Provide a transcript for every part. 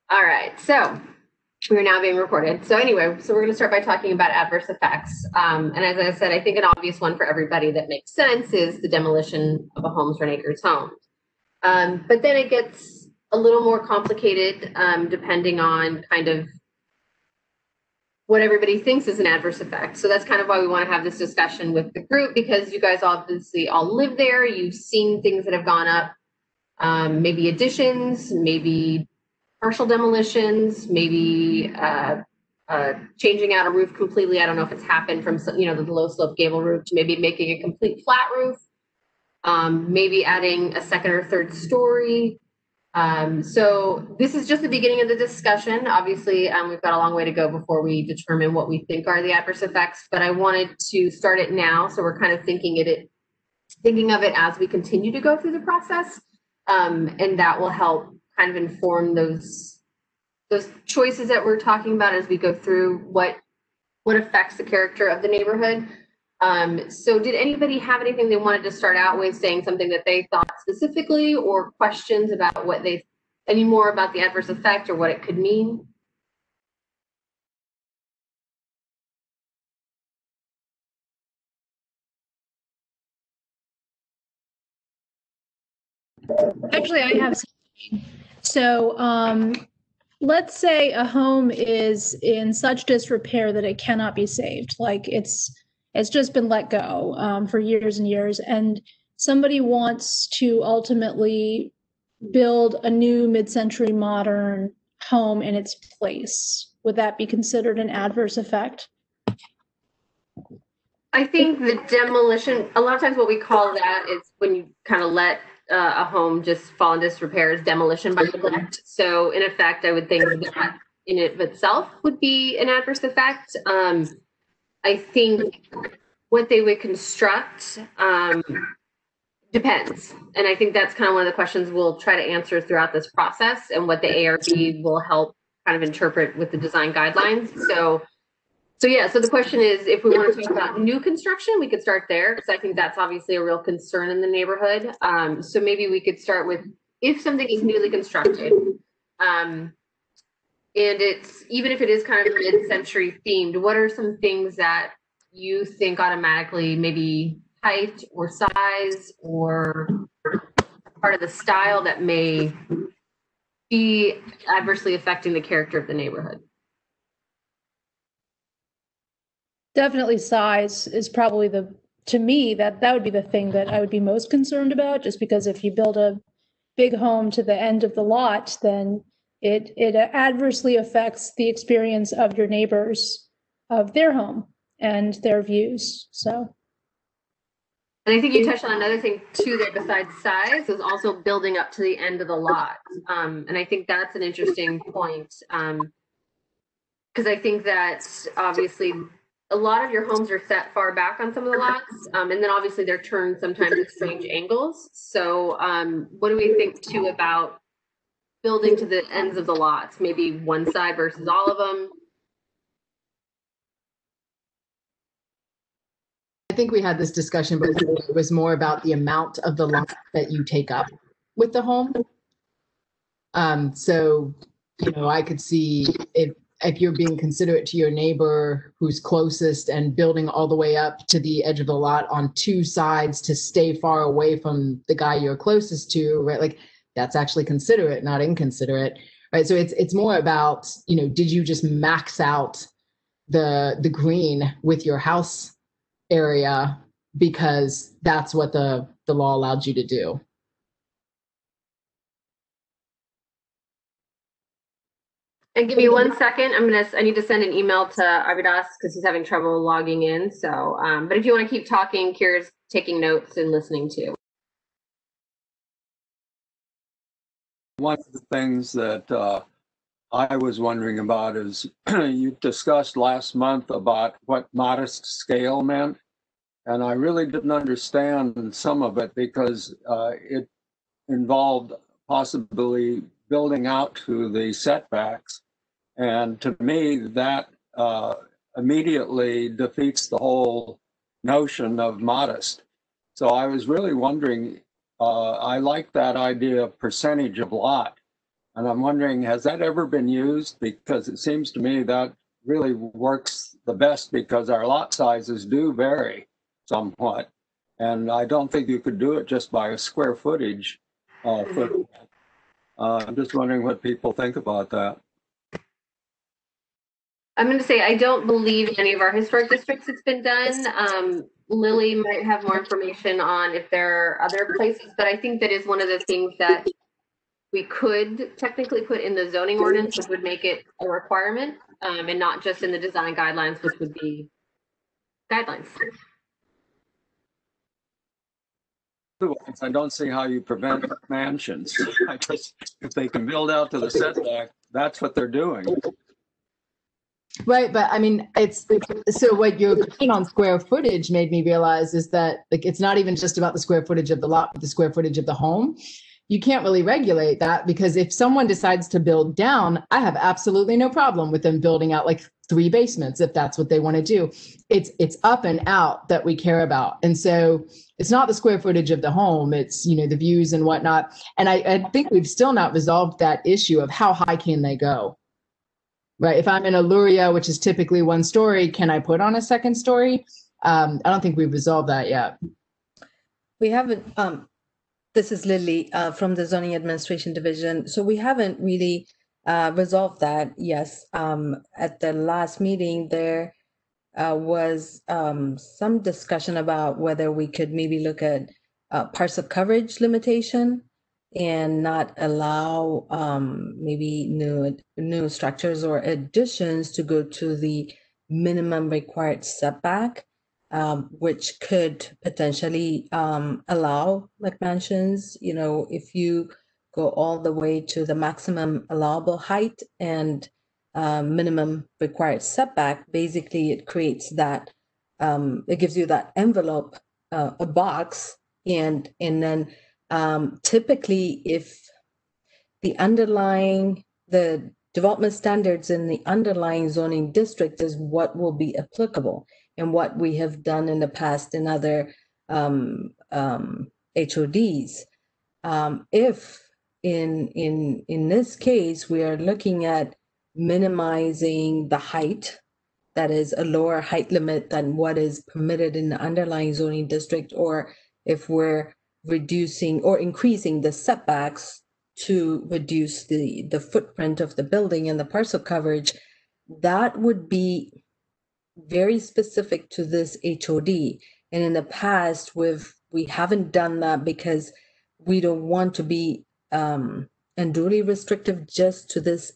All right, so we're now being recorded. So anyway, so we're going to start by talking about adverse effects. And as I said, I think an obvious one for everybody that makes sense is the demolition of a Holmes or acres home. But then it gets a little more complicated depending on kind of what everybody thinks is an adverse effect. So that's kind of why we want to have this discussion with the group, because you guys obviously all live there. You've seen things that have gone up, maybe additions, maybe partial demolitions, maybe changing out a roof completely. I don't know if it's happened from, the low slope gable roof to maybe making a complete flat roof, maybe adding a second or third story. So this is just the beginning of the discussion. Obviously, we've got a long way to go before we determine what we think are the adverse effects, but I wanted to start it now. So we're kind of thinking of it as we continue to go through the process. And that will help kind of inform those choices that we're talking about as we go through what affects the character of the neighborhood. So did anybody have anything they wanted to start out with, saying something that they thought specifically, or questions about any more about the adverse effect or what it could mean? Actually, I have something. So let's say a home is in such disrepair that it cannot be saved, like it's just been let go for years and years, and somebody wants to ultimately build a new mid-century modern home in its place. Would that be considered an adverse effect? I think the demolition, a lot of times what we call that is when you kind of let a home just fall in disrepair, is demolition by neglect. So in effect, I would think that in it of itself would be an adverse effect. I think what they would construct depends. And I think that's kind of one of the questions we'll try to answer throughout this process, and what the ARB will help kind of interpret with the design guidelines. So the question is, if we want to talk about new construction, we could start there, because I think that's obviously a real concern in the neighborhood. So maybe we could start with, if something is newly constructed, and it's, even if it is kind of mid-century themed, what are some things that you think automatically, maybe height or size or part of the style, that may be adversely affecting the character of the neighborhood? Definitely size is probably to me, that would be the thing that I would be most concerned about, just because if you build a big home to the end of the lot, then it adversely affects the experience of your neighbors, of their home and their views. So. And I think you touched on another thing too there besides size, is also building up to the end of the lot. And I think that's an interesting point, because I think that obviously a lot of your homes are set far back on some of the lots, and then obviously they're turned sometimes at strange angles. So what do we think too about building to the ends of the lots, maybe one side versus all of them? I think we had this discussion before. It was more about the amount of the lot that you take up with the home. So, I could see if you're being considerate to your neighbor who's closest and building all the way up to the edge of the lot on two sides to stay far away from the guy you're closest to, right? Like, that's actually considerate, not inconsiderate, right? So it's more about, did you just max out the green with your house area because that's what the law allowed you to do? And give me 1 second. I need to send an email to Arvidas because he's having trouble logging in. So, but if you want to keep talking, Kira's taking notes and listening too. One of the things that I was wondering about is you discussed last month about what modest scale meant. And I really didn't understand some of it, because it involved possibly building out to the setbacks. And to me, that immediately defeats the whole notion of modest. So I was really wondering, I like that idea of percentage of lot. And I'm wondering, has that ever been used? Because it seems to me that really works the best because our lot sizes do vary somewhat. And I don't think you could do it just by a square footage. I'm just wondering what people think about that. I'm going to say I don't believe any of our historic districts it's been done. Lily might have more information on if there are other places, but I think that is one of the things that we could technically put in the zoning ordinance, which would make it a requirement, and not just in the design guidelines, which would be guidelines. Otherwise, I don't see how you prevent mansions. If they can build out to the setback, that's what they're doing. Right, but I mean, it's so what you're putting on square footage made me realize is that like it's not even just about the square footage of the lot, but the square footage of the home. You can't really regulate that because if someone decides to build down, I have absolutely no problem with them building out like 3 basements if that's what they want to do. It's up and out that we care about. And so it's not the square footage of the home, it's, you know, the views and whatnot. And I think we've still not resolved that issue of how high can they go? Right. If I'm in a Luria, which is typically 1 story, can I put on a 2nd story? I don't think we've resolved that yet. We haven't. This is Lily from the Zoning Administration Division. So we haven't really resolved that. Yes. At the last meeting, there was some discussion about whether we could maybe look at parcel coverage limitation and not allow maybe new structures or additions to go to the minimum required setback, which could potentially allow like mansions, you know, if you go all the way to the maximum allowable height and minimum required setback, basically it creates that, it gives you that envelope, a box, and then typically, if the development standards in the underlying zoning district is what will be applicable and what we have done in the past in other HODs. If in this case, we are looking at minimizing the height, that is a lower height limit than what is permitted in the underlying zoning district, or if we're reducing or increasing the setbacks to reduce the footprint of the building and the parcel coverage, that would be very specific to this HOD. And in the past, we haven't done that because we don't want to be unduly restrictive just to this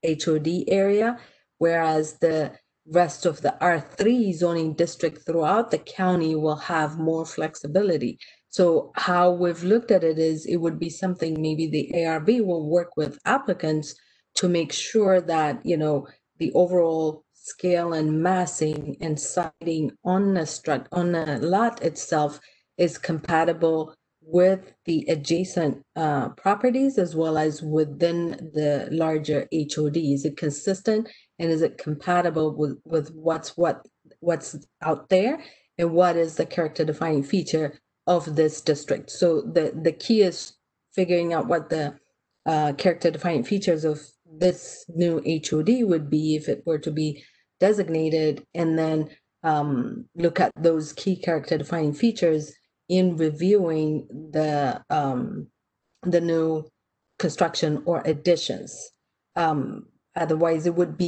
HOD area, whereas the rest of the R3 zoning district throughout the county will have more flexibility. So how we've looked at it is it would be something maybe the ARB will work with applicants to make sure that, you know, the overall scale and massing and siding on the lot itself is compatible with the adjacent properties as well as within the larger HOD. Is it consistent and is it compatible with what's out there and what is the character defining feature of this district? So the key is figuring out what the character defining features of this new HOD would be if it were to be designated, and then look at those key character defining features in reviewing the new construction or additions. Otherwise, it would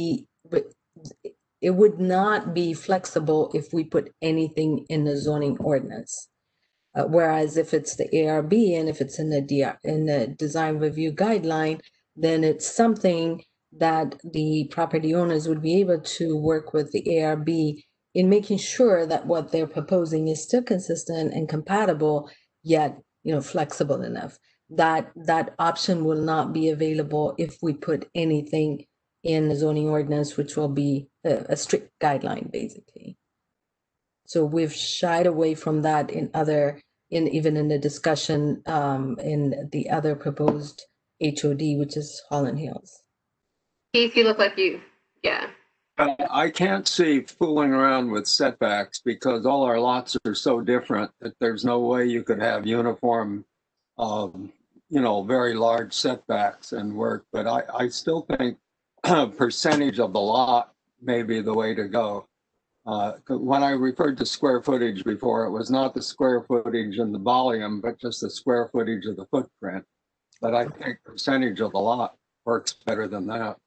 not be flexible if we put anything in the zoning ordinance. Whereas if it's the ARB and if it's in the design review guideline, then it's something that the property owners would be able to work with the ARB in making sure that what they're proposing is still consistent and compatible, yet, you know, flexible enough. That option will not be available if we put anything in the zoning ordinance, which will be a strict guideline, basically. So we've shied away from that even in the discussion in the other proposed HOD, which is Holland Hills. Keith, you look like yeah. I can't see fooling around with setbacks because all our lots are so different that there's no way you could have uniform very large setbacks and work, but I still think percentage of the lot may be the way to go. When I referred to square footage before, it was not the square footage and the volume, but just the square footage of the footprint. But I think percentage of the lot works better than that.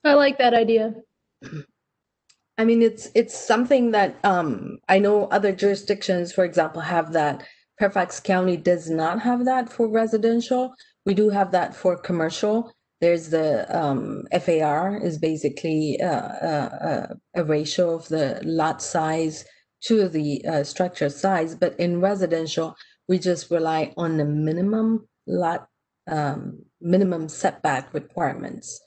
I like that idea. I mean, it's something that I know other jurisdictions, for example, have that. Fairfax County does not have that for residential. We do have that for commercial. There's the FAR is basically a ratio of the lot size to the structure size. But in residential, we just rely on the minimum lot, minimum setback requirements.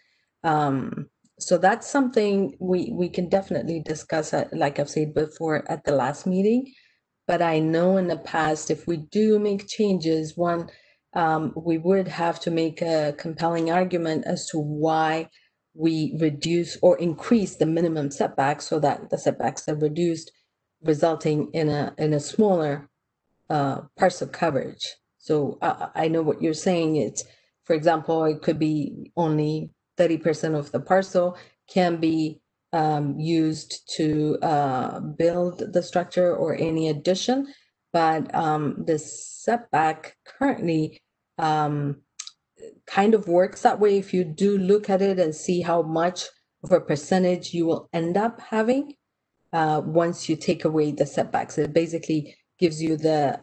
So that's something we can definitely discuss, like I've said before, at the last meeting. But I know in the past, if we do make changes, we would have to make a compelling argument as to why we reduce or increase the minimum setbacks so that the setbacks are reduced, resulting in a smaller parcel coverage. So I know what you're saying. It's, for example, it could be only 30% of the parcel can be used to build the structure or any addition, but the setback currently kind of works that way if you do look at it and see how much of a percentage you will end up having once you take away the setbacks. It basically gives you the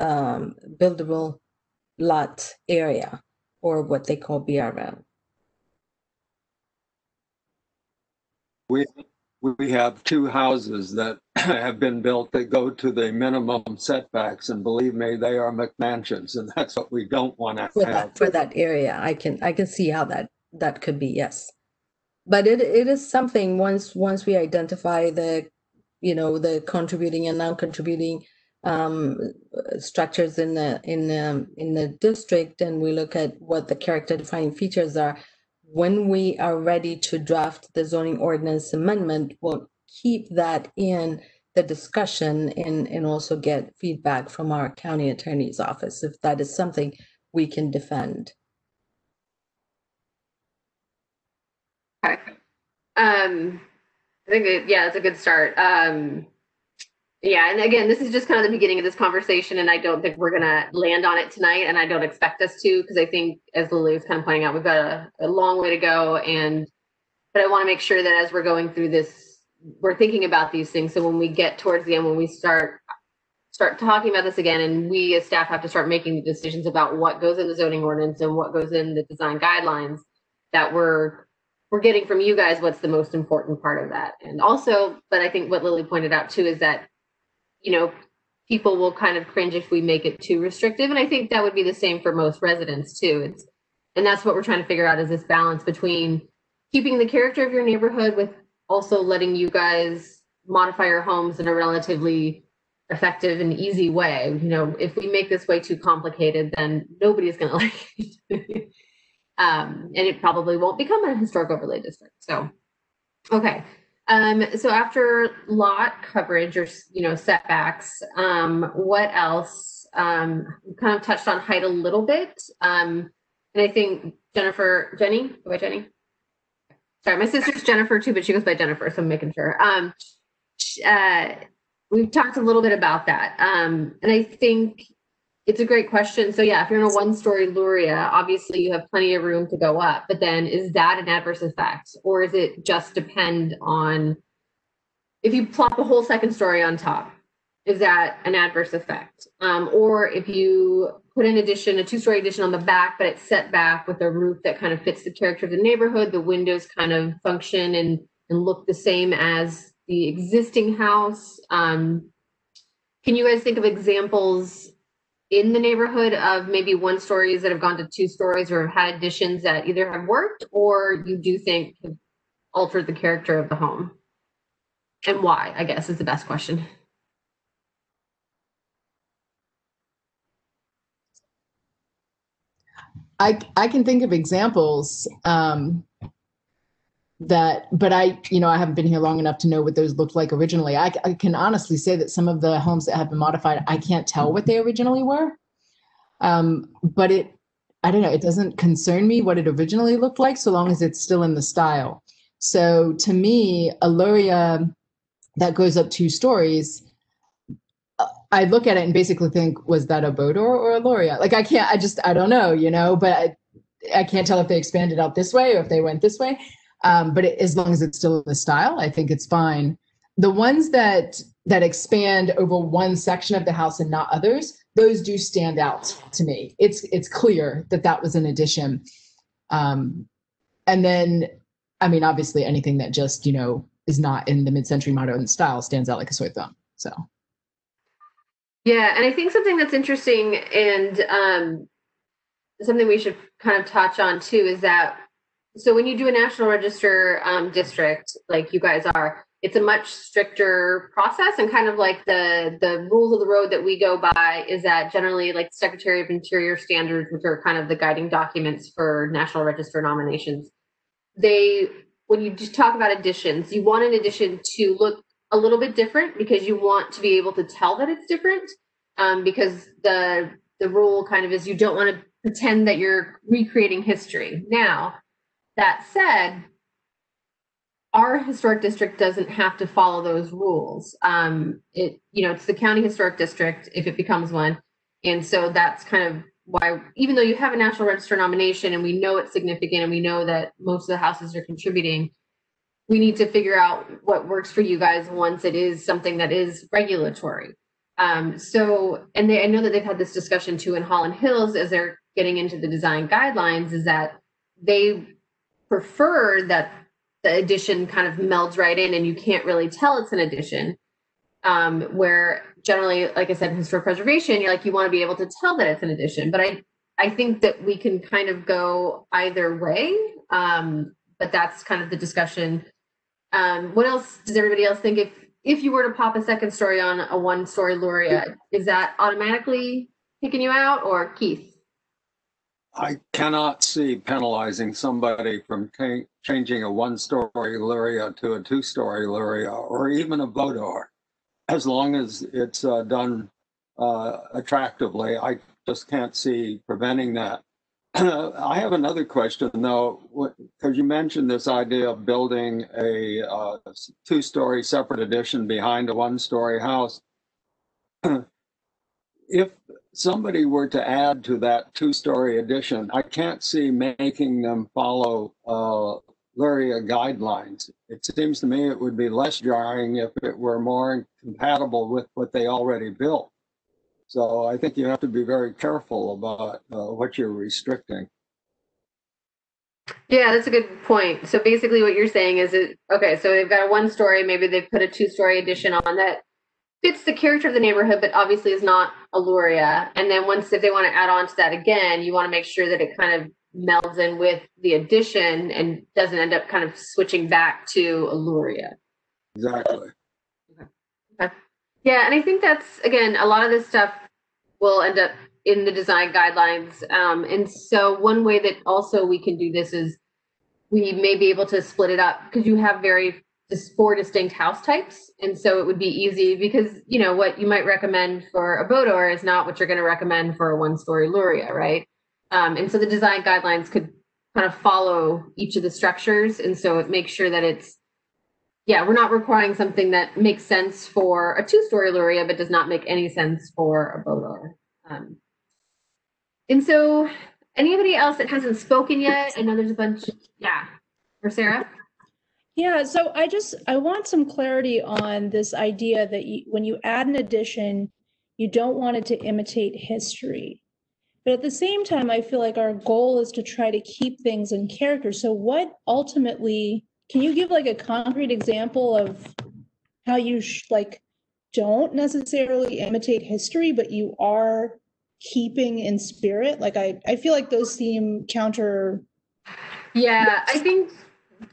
buildable lot area, or what they call BRL. We have two houses that have been built that go to the minimum setbacks, and believe me, they are McMansions, and that's what we don't want to have. For that area, I can see how that could be, yes. But it is something, once we identify the contributing and non-contributing structures in the district, and we look at what the character defining features are. When we are ready to draft the zoning ordinance amendment, we'll keep that in the discussion and also get feedback from our county attorney's office if that is something we can defend. Okay. I think it's a good start. Yeah, and again, this is just kind of the beginning of this conversation, and I don't think we're going to land on it tonight, and I don't expect us to, because I think, as Lily was kind of pointing out, we've got a long way to go, but I want to make sure that as we're going through this, we're thinking about these things, so when we get towards the end, when we start talking about this again, and we as staff have to start making decisions about what goes in the zoning ordinance and what goes in the design guidelines, that we're getting from you guys what's the most important part of that. And also, but I think what Lily pointed out too is that people will kind of cringe if we make it too restrictive. And I think that would be the same for most residents too. And that's what we're trying to figure out, is this balance between keeping the character of your neighborhood with also letting you guys modify your homes in a relatively effective and easy way. If we make this way too complicated, then nobody's going to like it. And it probably won't become a historic overlay district. So, okay. So after lot coverage or, setbacks, what else? We kind of touched on height a little bit. And I think Jenny? Sorry, my sister's Jennifer too, but she goes by Jennifer, so I'm making sure. We've talked a little bit about that. And I think it's a great question. So yeah, if you're in a one-story Luria, obviously you have plenty of room to go up, but then is that an adverse effect? Or is it just depend on, if you plop a whole second story on top, is that an adverse effect? Or if you put in addition, a two-story addition on the back, but it's set back with a roof that kind of fits the character of the neighborhood, the windows kind of function and look the same as the existing house. Can you guys think of examples in the neighborhood of maybe one stories that have gone to two stories or have had additions that either have worked or you do think have altered the character of the home? And why, I guess, is the best question. I can think of examples but I haven't been here long enough to know what those looked like originally. I can honestly say that some of the homes that have been modified, I can't tell what they originally were. But I don't know, it doesn't concern me what it originally looked like so long as it's still in the style. So to me, a Luria that goes up 2 stories, I look at it and basically think, was that a Bodor or a Luria? Like I don't know, but I can't tell if they expanded out this way or if they went this way. But as long as it's still in the style, I think it's fine. The ones that expand over one section of the house and not others, those do stand out to me. It's clear that was an addition. And then, I mean, obviously anything that just, is not in the mid-century modern style stands out like a sore thumb. So. Yeah, and I think something that's interesting and something we should kind of touch on too is that, so when you do a National Register district, like you guys are, it's a much stricter process, and kind of like the rules of the road that we go by is that generally, like Secretary of Interior standards, which are kind of the guiding documents for National Register nominations, when you just talk about additions, you want an addition to look a little bit different because you want to be able to tell that it's different, because the rule kind of is you don't want to pretend that you're recreating history. Now, that said, our historic district doesn't have to follow those rules. It's the county historic district if it becomes one. And so that's kind of why, even though you have a National Register nomination and we know it's significant and we know that most of the houses are contributing, we need to figure out what works for you guys once it is something that is regulatory. I know that they've had this discussion too in Holland Hills as they're getting into the design guidelines, is that they prefer that the addition kind of melds right in and you can't really tell it's an addition. Where generally, like I said, in historic preservation, you want to be able to tell that it's an addition. But I think that we can kind of go either way. But that's kind of the discussion. What else does everybody else think? If you were to pop a second story on a 1-story Luria, is that automatically kicking you out, or Keith? I cannot see penalizing somebody from changing a 1-story Luria to a 2-story Luria, or even a Bodor, as long as it's done attractively. I just can't see preventing that. I have another question, though, because you mentioned this idea of building a 2-story separate addition behind a 1-story house. If somebody were to add to that 2-story addition, I can't see making them follow Luria guidelines. It seems to me it would be less jarring if it were more compatible with what they already built. So I think you have to be very careful about what you're restricting. Yeah, that's a good point. So basically what you're saying is, okay, so they've got a 1-story, maybe they've put a 2-story addition on that fits the character of the neighborhood, but obviously is not a Luria. And then if they want to add on to that again, you want to make sure that it kind of melds in with the addition and doesn't end up kind of switching back to a Luria. Exactly. Okay. Yeah, and I think that's, again, a lot of this stuff will end up in the design guidelines. And so one way that also we can do this is we may be able to split it up because you have 4 distinct house types. And so it would be easy because, what you might recommend for a Bodor is not what you're going to recommend for a 1-story Luria, right? And so the design guidelines could kind of follow each of the structures. And so it makes sure that we're not requiring something that makes sense for a 2-story Luria, but does not make any sense for a Bodor. And so anybody else that hasn't spoken yet? I know there's a bunch. Yeah. For Sarah? Yeah, so I want some clarity on this idea that when you add an addition, you don't want it to imitate history. But at the same time, I feel like our goal is to try to keep things in character. So what ultimately, can you give like a concrete example of how you don't necessarily imitate history, but you are keeping in spirit? Like I feel like those seem counter. Yeah, I think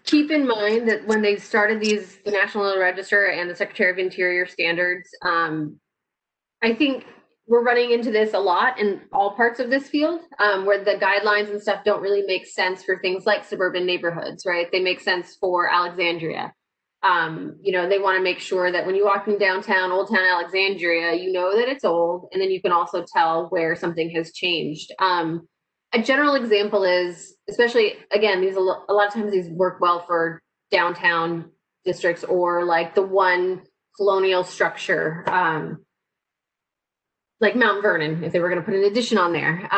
keep in mind that when they started the National Register and the Secretary of Interior standards, I think we're running into this a lot in all parts of this field, where the guidelines and stuff don't really make sense for things like suburban neighborhoods, right? They make sense for Alexandria. You know, they want to make sure that when you walk in downtown, Old Town Alexandria, you know that it's old, and then you can also tell where something has changed. A general example is, especially again, these a lot of times these work well for downtown districts or like the one colonial structure, like Mount Vernon. If they were going to put an addition on there,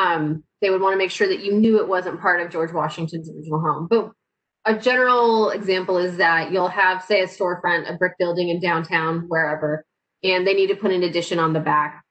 they would want to make sure that you knew it wasn't part of George Washington's original home. But a general example is that you'll have, say, a storefront, a brick building in downtown, wherever, and they need to put an addition on the back.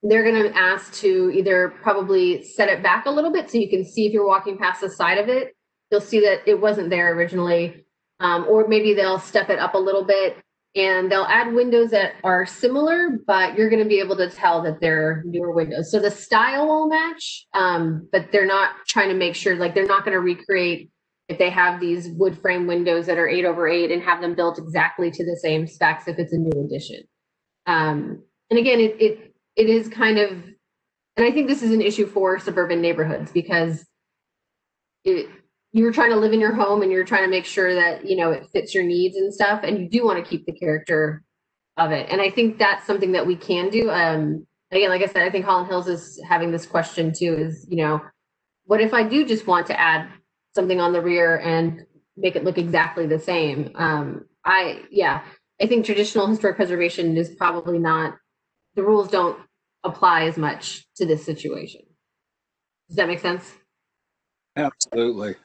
They're going to ask to either probably set it back a little bit so you can see if you're walking past the side of it, you'll see that it wasn't there originally. Or maybe they'll step it up a little bit and they'll add windows that are similar, but you're going to be able to tell that they're newer windows. So the style will match, but they're not trying to make sure, like they're not going to recreate if they have these wood frame windows that are 8/8 and have them built exactly to the same specs if it's a new addition. And again, it is kind of, and I think this is an issue for suburban neighborhoods because you're trying to live in your home and you're trying to make sure that, you know, it fits your needs and stuff, and you do want to keep the character of it. And I think that's something that we can do. Again, like I said, I think Holland Hills is having this question too, is, you know, what if I do just want to add something on the rear and make it look exactly the same? I think traditional historic preservation is probably not, the rules don't apply as much to this situation. Does that make sense? Absolutely.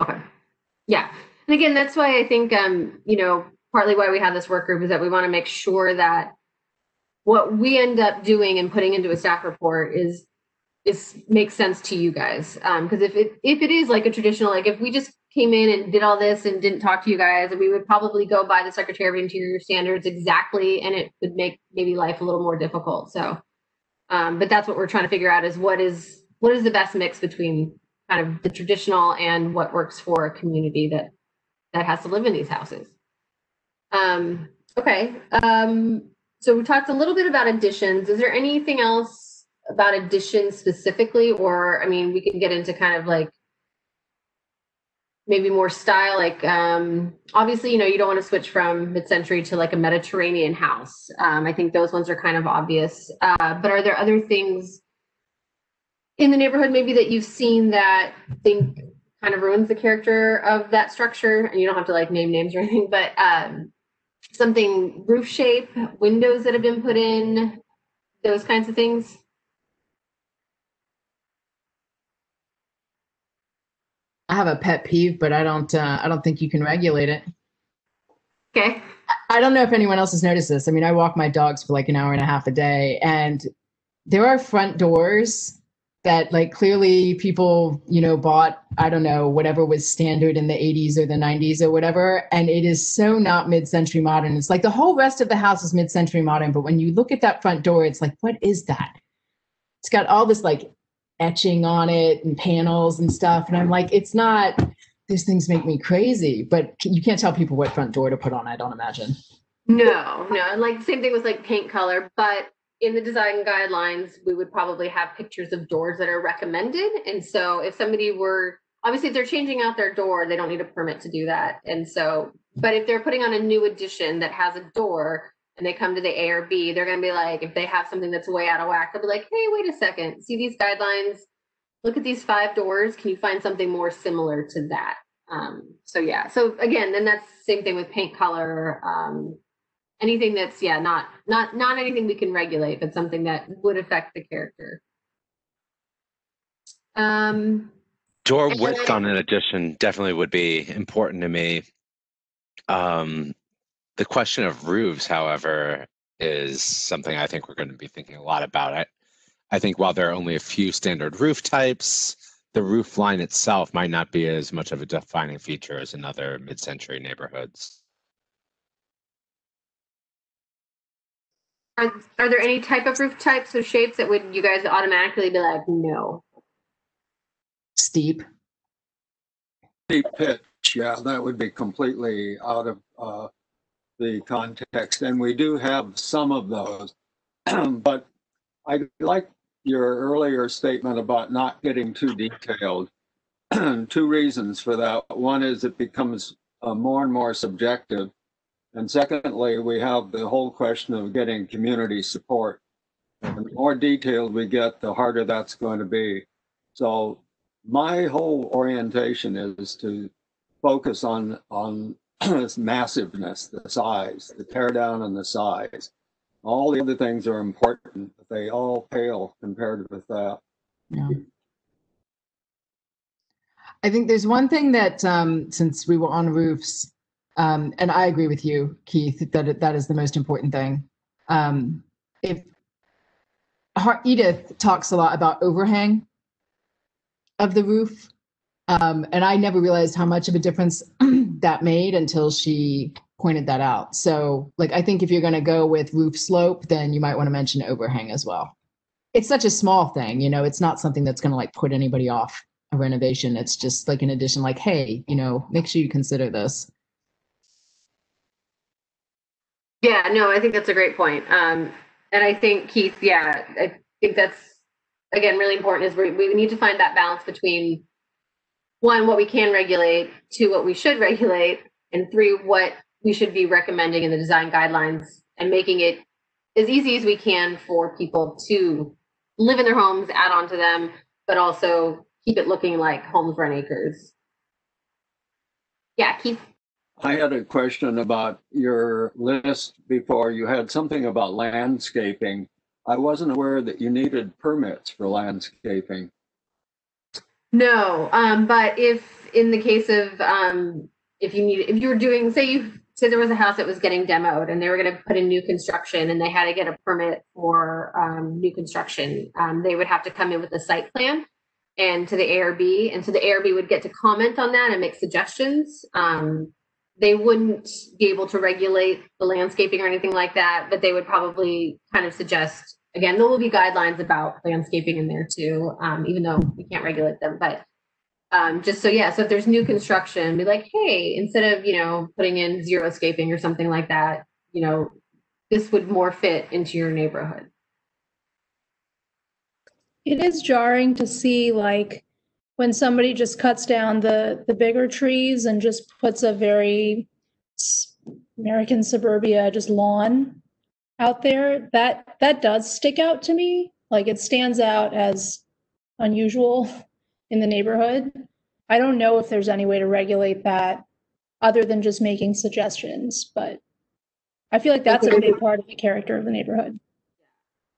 Okay. Yeah. And again, that's why I think, you know, partly why we have this work group is that we want to make sure that what we end up doing and putting into a staff report is makes sense to you guys. Because if it is like a traditional, like if we just came in and did all this and didn't talk to you guys, we would probably go by the Secretary of Interior standards exactly, and it would make maybe life a little more difficult. So, but that's what we're trying to figure out is what is the best mix between kind of the traditional and what works for a community that has to live in these houses. Okay. So we talked a little bit about additions. Is there anything else about additions specifically? Or, I mean, we can get into kind of like maybe more style, like obviously, you know, you don't want to switch from mid-century to like a Mediterranean house. I think those ones are kind of obvious. But are there other things in the neighborhood maybe that you've seen that think kind of ruins the character of that structure? And you don't have to like name names or anything, but something roof shape, windows that have been put in, those kinds of things. I have a pet peeve, but I don't think you can regulate it. Okay. I don't know if anyone else has noticed this. I mean, I walk my dogs for like an hour and a half a day, and there are front doors that like clearly people, you know, bought, I don't know, whatever was standard in the 80s or the 90s or whatever. And it is so not mid-century modern. It's like the whole rest of the house is mid-century modern. But when you look at that front door, it's like, what is that? It's got all this like etching on it and panels and stuff. And I'm like, it's not, these things make me crazy, but you can't tell people what front door to put on, I don't imagine. No. And like same thing with like paint color, but in the design guidelines, we would probably have pictures of doors that are recommended. And so if somebody were, obviously if they're changing out their door, they don't need a permit to do that. And so, but if they're putting on a new addition that has a door and they come to the A or B, they're going to be like, if they have something that's way out of whack, they'll be like, hey, wait a second, see these guidelines? Look at these 5 doors. Can you find something more similar to that? So yeah, so again, then that's the same thing with paint color, anything that's not anything we can regulate, but something that would affect the character. Door width on an addition definitely would be important to me. The question of roofs, however, is something I think we're going to be thinking a lot about. I think while there are only a few standard roof types, the roof line itself might not be as much of a defining feature as in other mid-century neighborhoods. Are there any type of roof types or shapes that would you guys automatically be like, no? Steep pitch, yeah, that would be completely out of the context. And we do have some of those. But I like your earlier statement about not getting too detailed. 2 reasons for that. One is it becomes more and more subjective. And secondly, we have the whole question of getting community support. And the more detailed we get, the harder that's going to be. So my whole orientation is to focus on its massiveness, the size, the tear down and the size. All the other things are important, but they all pale compared with that. Yeah. I think there's one thing that, since we were on roofs, and I agree with you, Keith, that is the most important thing. If Edith talks a lot about overhang of the roof, and I never realized how much of a difference that made until she pointed that out. So, like, I think if you're going to go with roof slope, then you might want to mention overhang as well. It's such a small thing, you know, it's not something that's going to like put anybody off a renovation. It's just like an addition, like, hey, you know, make sure you consider this. Yeah, no, I think that's a great point. And I think, Keith, yeah, I think that's, again, really important is we need to find that balance between, one, what we can regulate, two, what we should regulate, and three, what we should be recommending in the design guidelines and making it as easy as we can for people to live in their homes, add on to them, but also keep it looking like Holmes Run Acres. Yeah, Keith. I had a question about your list before. You had something about landscaping. I wasn't aware that you needed permits for landscaping. No, but if in the case of if you were doing, say there was a house that was getting demoed and they were going to put in new construction and they had to get a permit for new construction, they would have to come in with a site plan and to the ARB, and so the ARB would get to comment on that and make suggestions. They wouldn't be able to regulate the landscaping or anything like that, but they would probably kind of suggest, again, there will be guidelines about landscaping in there too, even though we can't regulate them, but just so, yeah, so if there's new construction, be like, hey, instead of, you know, putting in xeriscaping or something like that, you know, this would more fit into your neighborhood. It is jarring to see, like, when somebody just cuts down the bigger trees and just puts a very American suburbia just lawn out there, that does stick out to me. Like, it stands out as unusual in the neighborhood. I don't know if there's any way to regulate that other than just making suggestions, but I feel like that's a big part of the character of the neighborhood.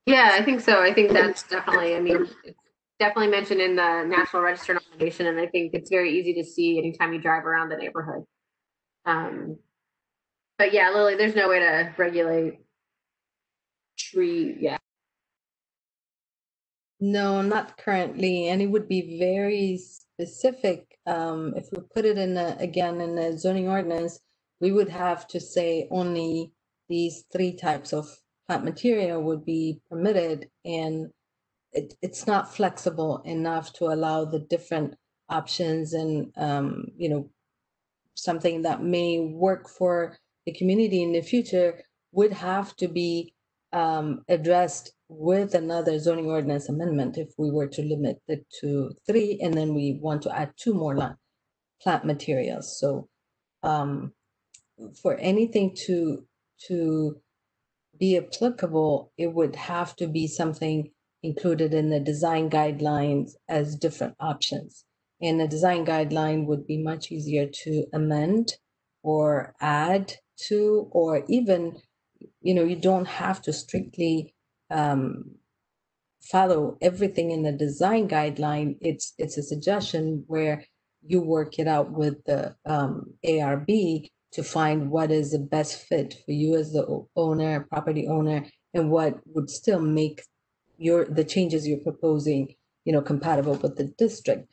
Yeah, I think so. I think that's definitely, I mean, it's definitely mentioned in the National Register nomination, and I think it's very easy to see anytime you drive around the neighborhood. But yeah, Lily, there's no way to regulate tree. Yeah. No, not currently, and it would be very specific. If we put it in again in the zoning ordinance, we would have to say only these 3 types of plant material would be permitted, and it's not flexible enough to allow the different options and you know, something that may work for the community in the future would have to be addressed with another zoning ordinance amendment if we were to limit it to 3, and then we want to add 2 more plant materials. So for anything to be applicable, it would have to be something included in the design guidelines as different options. And the design guideline would be much easier to amend or add to, or even, you know, you don't have to strictly follow everything in the design guideline. It's a suggestion where you work it out with the ARB to find what is the best fit for you as the owner, property owner, and what would still make the changes you're proposing, you know, compatible with the district.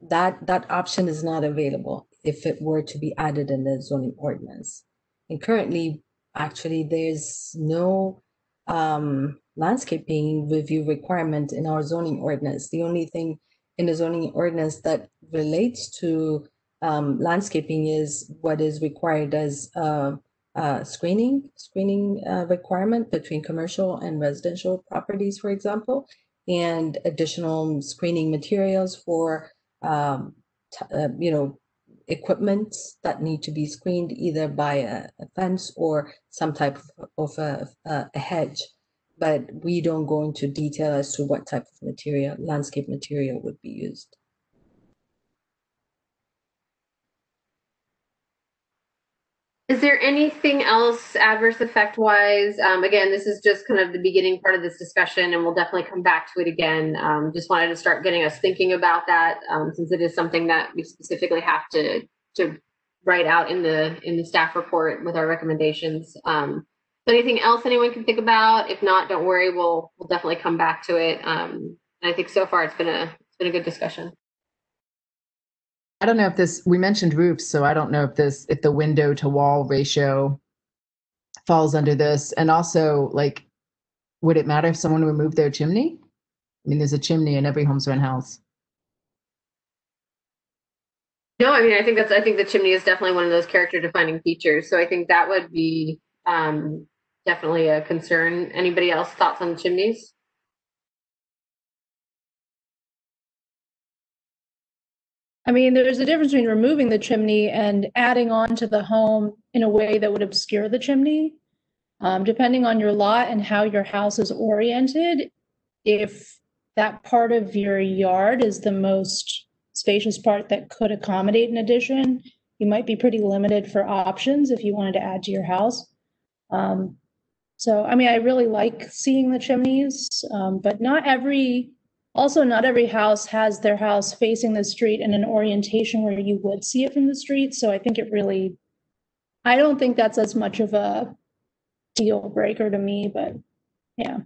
That option is not available if it were to be added in the zoning ordinance. And currently, actually, there's no landscaping review requirement in our zoning ordinance. The only thing in the zoning ordinance that relates to landscaping is what is required as screening requirement between commercial and residential properties, for example, and additional screening materials for you know, equipment that need to be screened either by a fence or some type of a hedge. But we don't go into detail as to what type of material, landscape material would be used. Is there anything else adverse effect wise? Again, this is just kind of the beginning part of this discussion, and we'll definitely come back to it again. Just wanted to start getting us thinking about that, since it is something that we specifically have to write out in the staff report with our recommendations. Anything else anyone can think about? If not, don't worry, we'll definitely come back to it. I think so far it's been a good discussion. I don't know if we mentioned roofs, so I don't know if the window to wall ratio falls under this. And also, like, would it matter if someone removed their chimney? I mean, there's a chimney in every homes run house. No, I mean, I think the chimney is definitely one of those character defining features. So I think that would be definitely a concern. Anybody else thoughts on chimneys? I mean, there's a difference between removing the chimney and adding on to the home in a way that would obscure the chimney. Depending on your lot and how your house is oriented, if that part of your yard is the most spacious part that could accommodate an addition, you might be pretty limited for options if you wanted to add to your house. So, I mean, I really like seeing the chimneys, but not every house has their house facing the street in an orientation where you would see it from the street. So I think I don't think that's as much of a deal breaker to me, but yeah.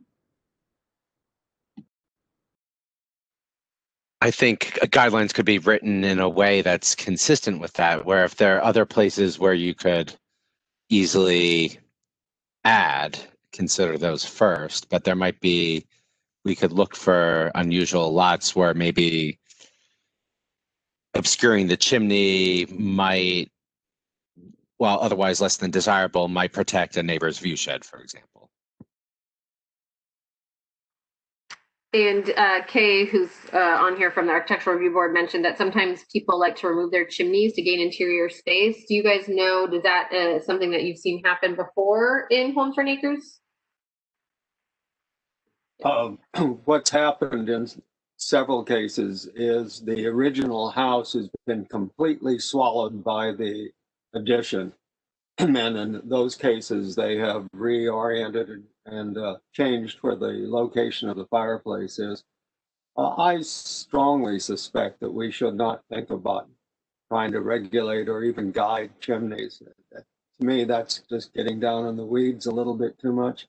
I think guidelines could be written in a way that's consistent with that, where if there are other places where you could easily add, consider those first, but we could look for unusual lots where maybe obscuring the chimney might, while otherwise less than desirable, might protect a neighbor's view shed, for example. And Kay, who's on here from the Architectural Review Board, mentioned that sometimes people like to remove their chimneys to gain interior space. Do you guys know, does that something that you've seen happen before in Homes for Acres? What's happened in several cases is the original house has been completely swallowed by the addition. And then in those cases, they have reoriented and changed where the location of the fireplace is. I strongly suspect that we should not think about trying to regulate or even guide chimneys. To me, that's just getting down in the weeds a little bit too much.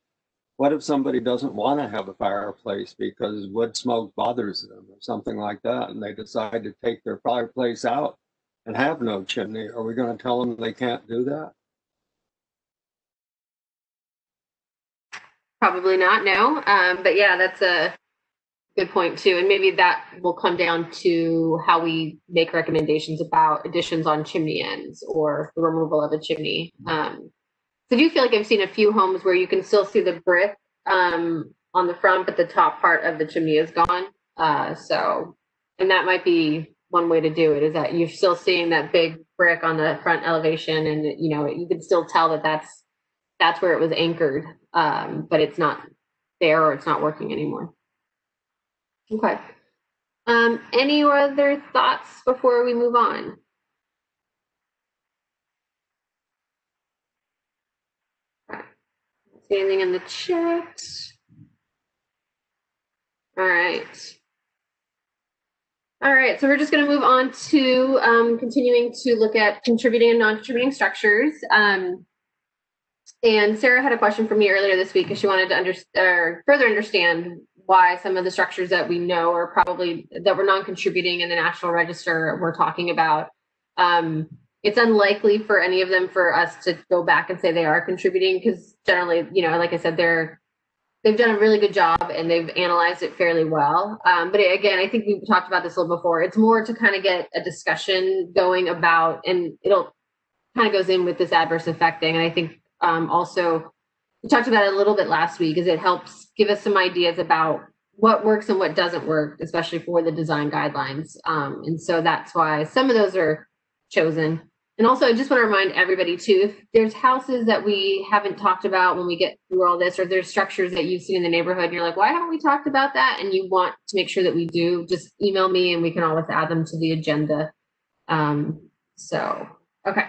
What if somebody doesn't want to have a fireplace because wood smoke bothers them or something like that, and they decide to take their fireplace out and have no chimney? Are we going to tell them they can't do that? Probably not, no. But yeah, that's a good point too. And maybe that will come down to how we make recommendations about additions on chimney ends or the removal of a chimney. So I do feel like I've seen a few homes where you can still see the brick on the front, but the top part of the chimney is gone. And that might be one way to do it, is that you're still seeing that big brick on the front elevation, and you can still tell that that's where it was anchored, but it's not there or it's not working anymore. Okay. Any other thoughts before we move on? Anything in the chat? All right. All right, so we're just going to move on to continuing to look at contributing and non-contributing structures. And Sarah had a question for me earlier this week because she wanted to further understand why some of the structures that we know are probably that were non-contributing in the National Register we're talking about. It's unlikely for any of them for us to go back and say they are contributing, because generally, like I said, they've done a really good job and they've analyzed it fairly well. But again, I think we've talked about this a little before. It's more to kind of get a discussion going about, and it'll kind of goes in with this adverse effect thing. And I think also we talked about it a little bit last week, is it helps give us some ideas about what works and what doesn't work, especially for the design guidelines. And so that's why some of those are chosen. And also, I just want to remind everybody too, if there's houses that we haven't talked about when we get through all this, or there's structures that you've seen in the neighborhood, and you're like, why haven't we talked about that? And you want to make sure that we do, just email me and we can always add them to the agenda. So, okay.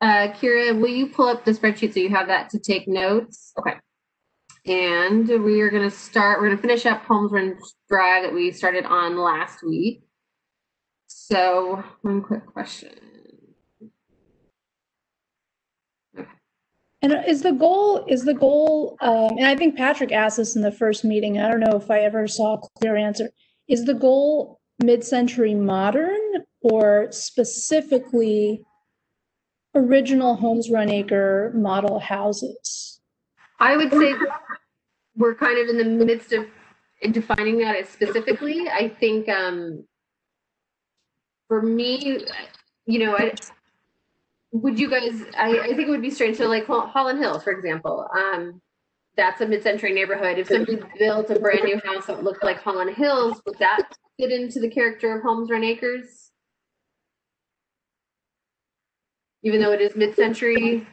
Kira, will you pull up the spreadsheet so you have that to take notes? Okay. And we are going to start, we're going to finish up Holmes Drive that we started on last week. So, one quick question. And is the goal, and I think Patrick asked this in the first meeting, I don't know if I ever saw a clear answer. Is the goal mid-century modern or specifically original Holmes Run Acre model houses? I would say we're kind of in the midst of defining that as specifically. I think for me, you know, would you guys, I think it would be strange. So like Holland Hills, for example, that's a mid-century neighborhood. If somebody built a brand new house that looked like Holland Hills, would that fit into the character of Holmes Run Acres? Even though it is mid-century?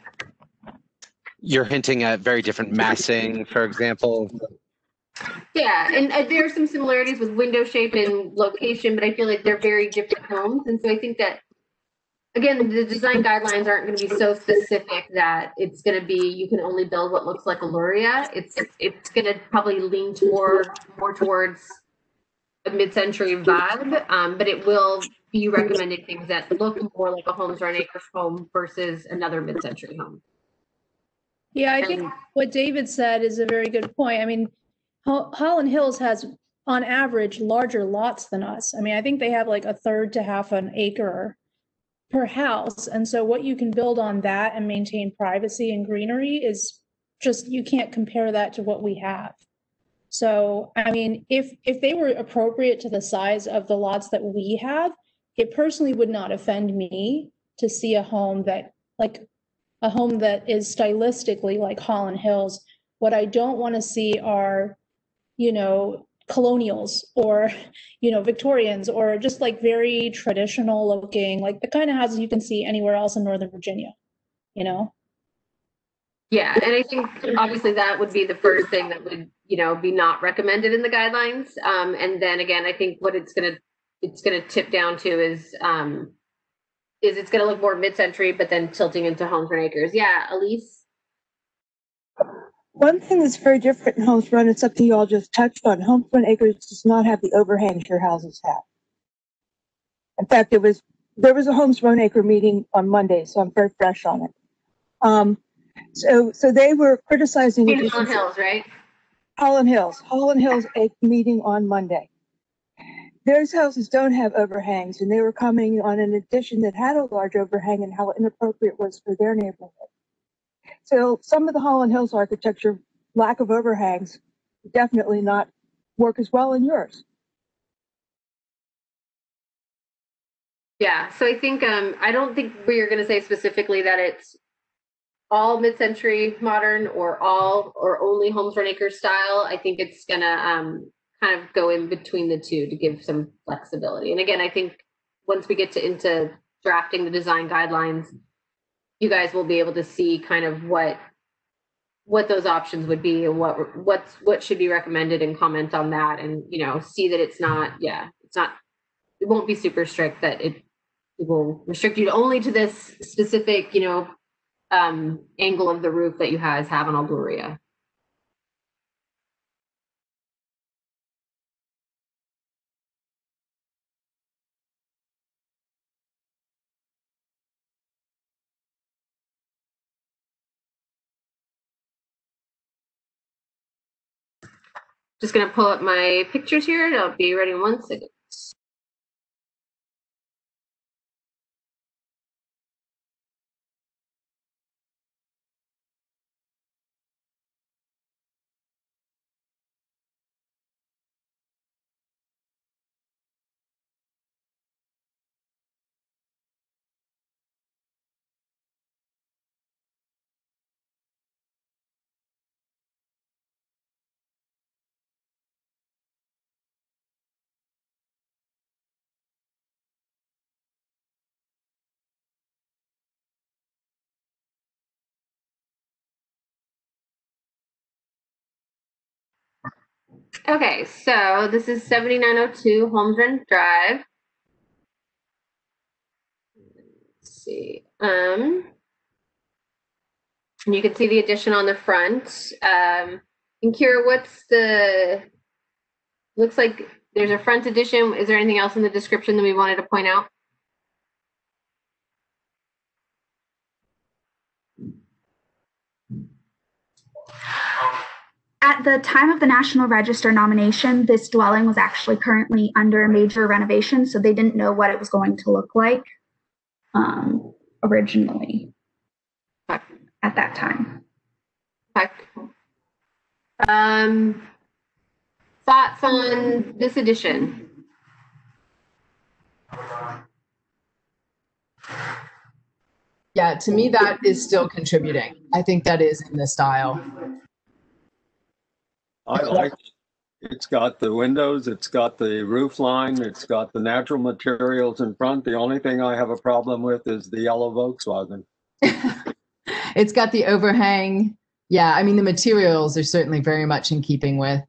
You're hinting at very different massing, for example. Yeah, and there are some similarities with window shape and location, but I feel like they're very different homes. And so I think that, again, the design guidelines aren't going to be so specific that it's going to be, you can only build what looks like a Luria. It's going to probably lean more towards a mid-century vibe, but it will be recommending things that look more like a Holmes Run Acres home versus another mid-century home. Yeah, I think what David said is a very good point. I mean, Holland Hills has, on average, larger lots than us. I mean, I think they have like a third to half an acre per house. And so what you can build on that and maintain privacy and greenery is just, you can't compare that to what we have. So, I mean, if they were appropriate to the size of the lots that we have, it personally would not offend me to see a home that is stylistically like Holland Hills. What I don't want to see are, you know, colonials or, you know, Victorians, or just like very traditional looking, like the kind of houses you can see anywhere else in Northern Virginia, you know? Yeah, and I think obviously that would be the first thing that would, you know, be not recommended in the guidelines. And then again, I think what it's gonna tip down to is it's gonna look more mid-century, but then tilting into Holmes Run Acres. Yeah, Elise. One thing that's very different in Holmes Run, it's something you all just touched on. Holmes Run Acres does not have the overhangs your houses have. In fact, there was a Holmes Run Acre meeting on Monday, so I'm very fresh on it. So they were criticizing Holland Hills, right? Holland Hills a meeting on Monday. Those houses don't have overhangs, and they were commenting on an addition that had a large overhang and how inappropriate it was for their neighborhood. So some of the Holland Hills architecture, lack of overhangs, definitely not work as well in yours. Yeah, so I think I don't think we're going to say specifically that it's all mid-century modern or only Holmes Run Acres style. I think it's going to kind of go in between the two to give some flexibility. And again, I think once we get into drafting the design guidelines, you guys will be able to see kind of what those options would be and what should be recommended and comment on that, and, you know, see that it won't be super strict, that it will restrict you only to this specific, you know, angle of the roof that you guys have on Alburia. Just gonna pull up my pictures here and I'll be ready in 1 second. Okay, so this is 7902 Holmes Drive. Let's see. And you can see the addition on the front. And Kira, looks like there's a front addition. Is there anything else in the description that we wanted to point out? At the time of the National Register nomination, this dwelling was actually currently under major renovation, so they didn't know what it was going to look like originally at that time. Okay. Thoughts on this addition? Yeah, to me, that is still contributing. I think that is in the style. I like it. It's got the windows, it's got the roof line, it's got the natural materials in front. The only thing I have a problem with is the yellow Volkswagen. It's got the overhang. Yeah, I mean, the materials are certainly very much in keeping with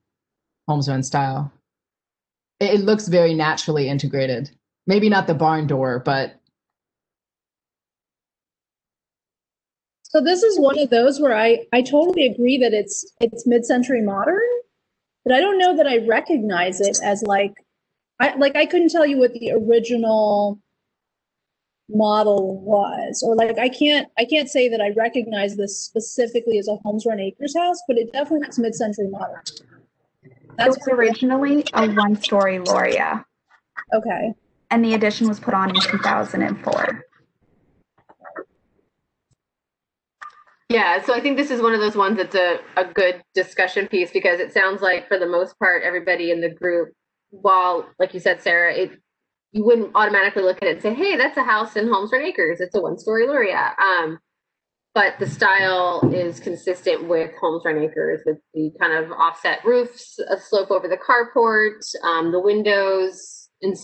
Holmes Run style. It looks very naturally integrated. Maybe not the barn door, but. So this is one of those where I totally agree that it's mid-century modern, but I don't know that I recognize it as I couldn't tell you what the original model was, or I can't say that I recognize this specifically as a Holmes Run Acres house, but it definitely looks mid-century modern. It was originally a one-story Loria. Okay. And the addition was put on in 2004. Yeah, so I think this is one of those ones that's a good discussion piece, because it sounds like for the most part, everybody in the group, while, like you said, Sarah, you wouldn't automatically look at it and say, hey, that's a house in Holmes Run Acres. It's a one-story Luria. But the style is consistent with Holmes Run Acres, with the kind of offset roofs, a slope over the carport, the windows. And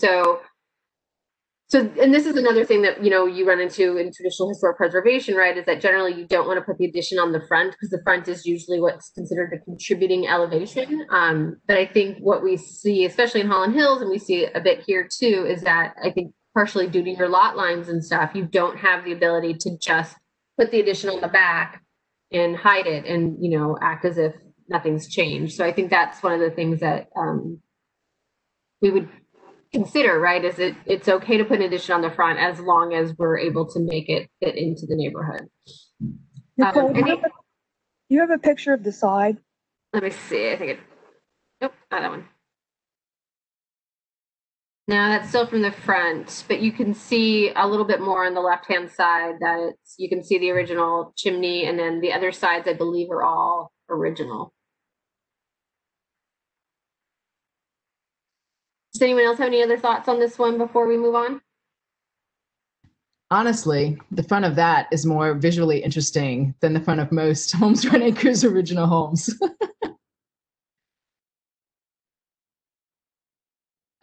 and this is another thing that, you run into in traditional historic preservation, right, is that generally you don't want to put the addition on the front, because the front is usually what's considered the contributing elevation. But I think what we see, especially in Holland Hills, and we see a bit here too, is that I think partially due to your lot lines and stuff, you don't have the ability to just put the addition on the back and hide it and, act as if nothing's changed. So I think that's one of the things that we would consider, right, is it's okay to put an addition on the front as long as we're able to make it fit into the neighborhood. Nicole, do you have a picture of the side? Let me see. I think nope, not that one. No, that's still from the front, but you can see a little bit more on the left-hand side that you can see the original chimney, and then the other sides, I believe, are all original. Does anyone else have any other thoughts on this one before we move on? Honestly, the front of that is more visually interesting than the front of most Holmes Run Acres original homes.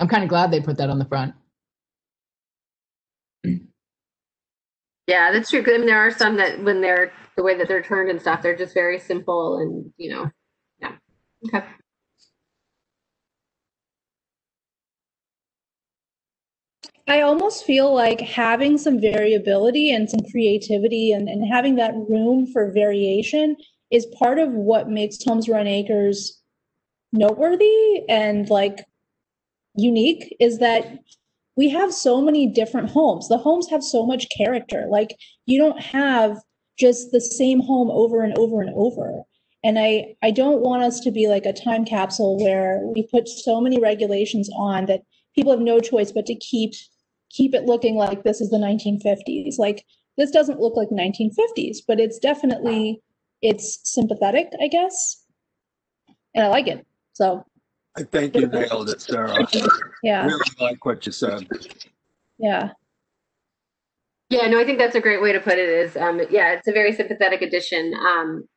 I'm kind of glad they put that on the front. Yeah, that's true. I mean, there are some that when they're the way that they're turned and stuff, they're just very simple and, yeah. Okay. I almost feel like having some variability and some creativity and having that room for variation is part of what makes Holmes Run Acres noteworthy and unique, is that we have so many different homes. The homes have so much character. You don't have just the same home over and over and over. And I don't want us to be like a time capsule where we put so many regulations on that people have no choice but to keep it looking like this is the 1950s. This doesn't look like 1950s, but it's sympathetic, I guess. And I like it. So I think you nailed it, Sarah. yeah. I really like what you said. Yeah. Yeah, no, I think that's a great way to put it is, it's a very sympathetic addition.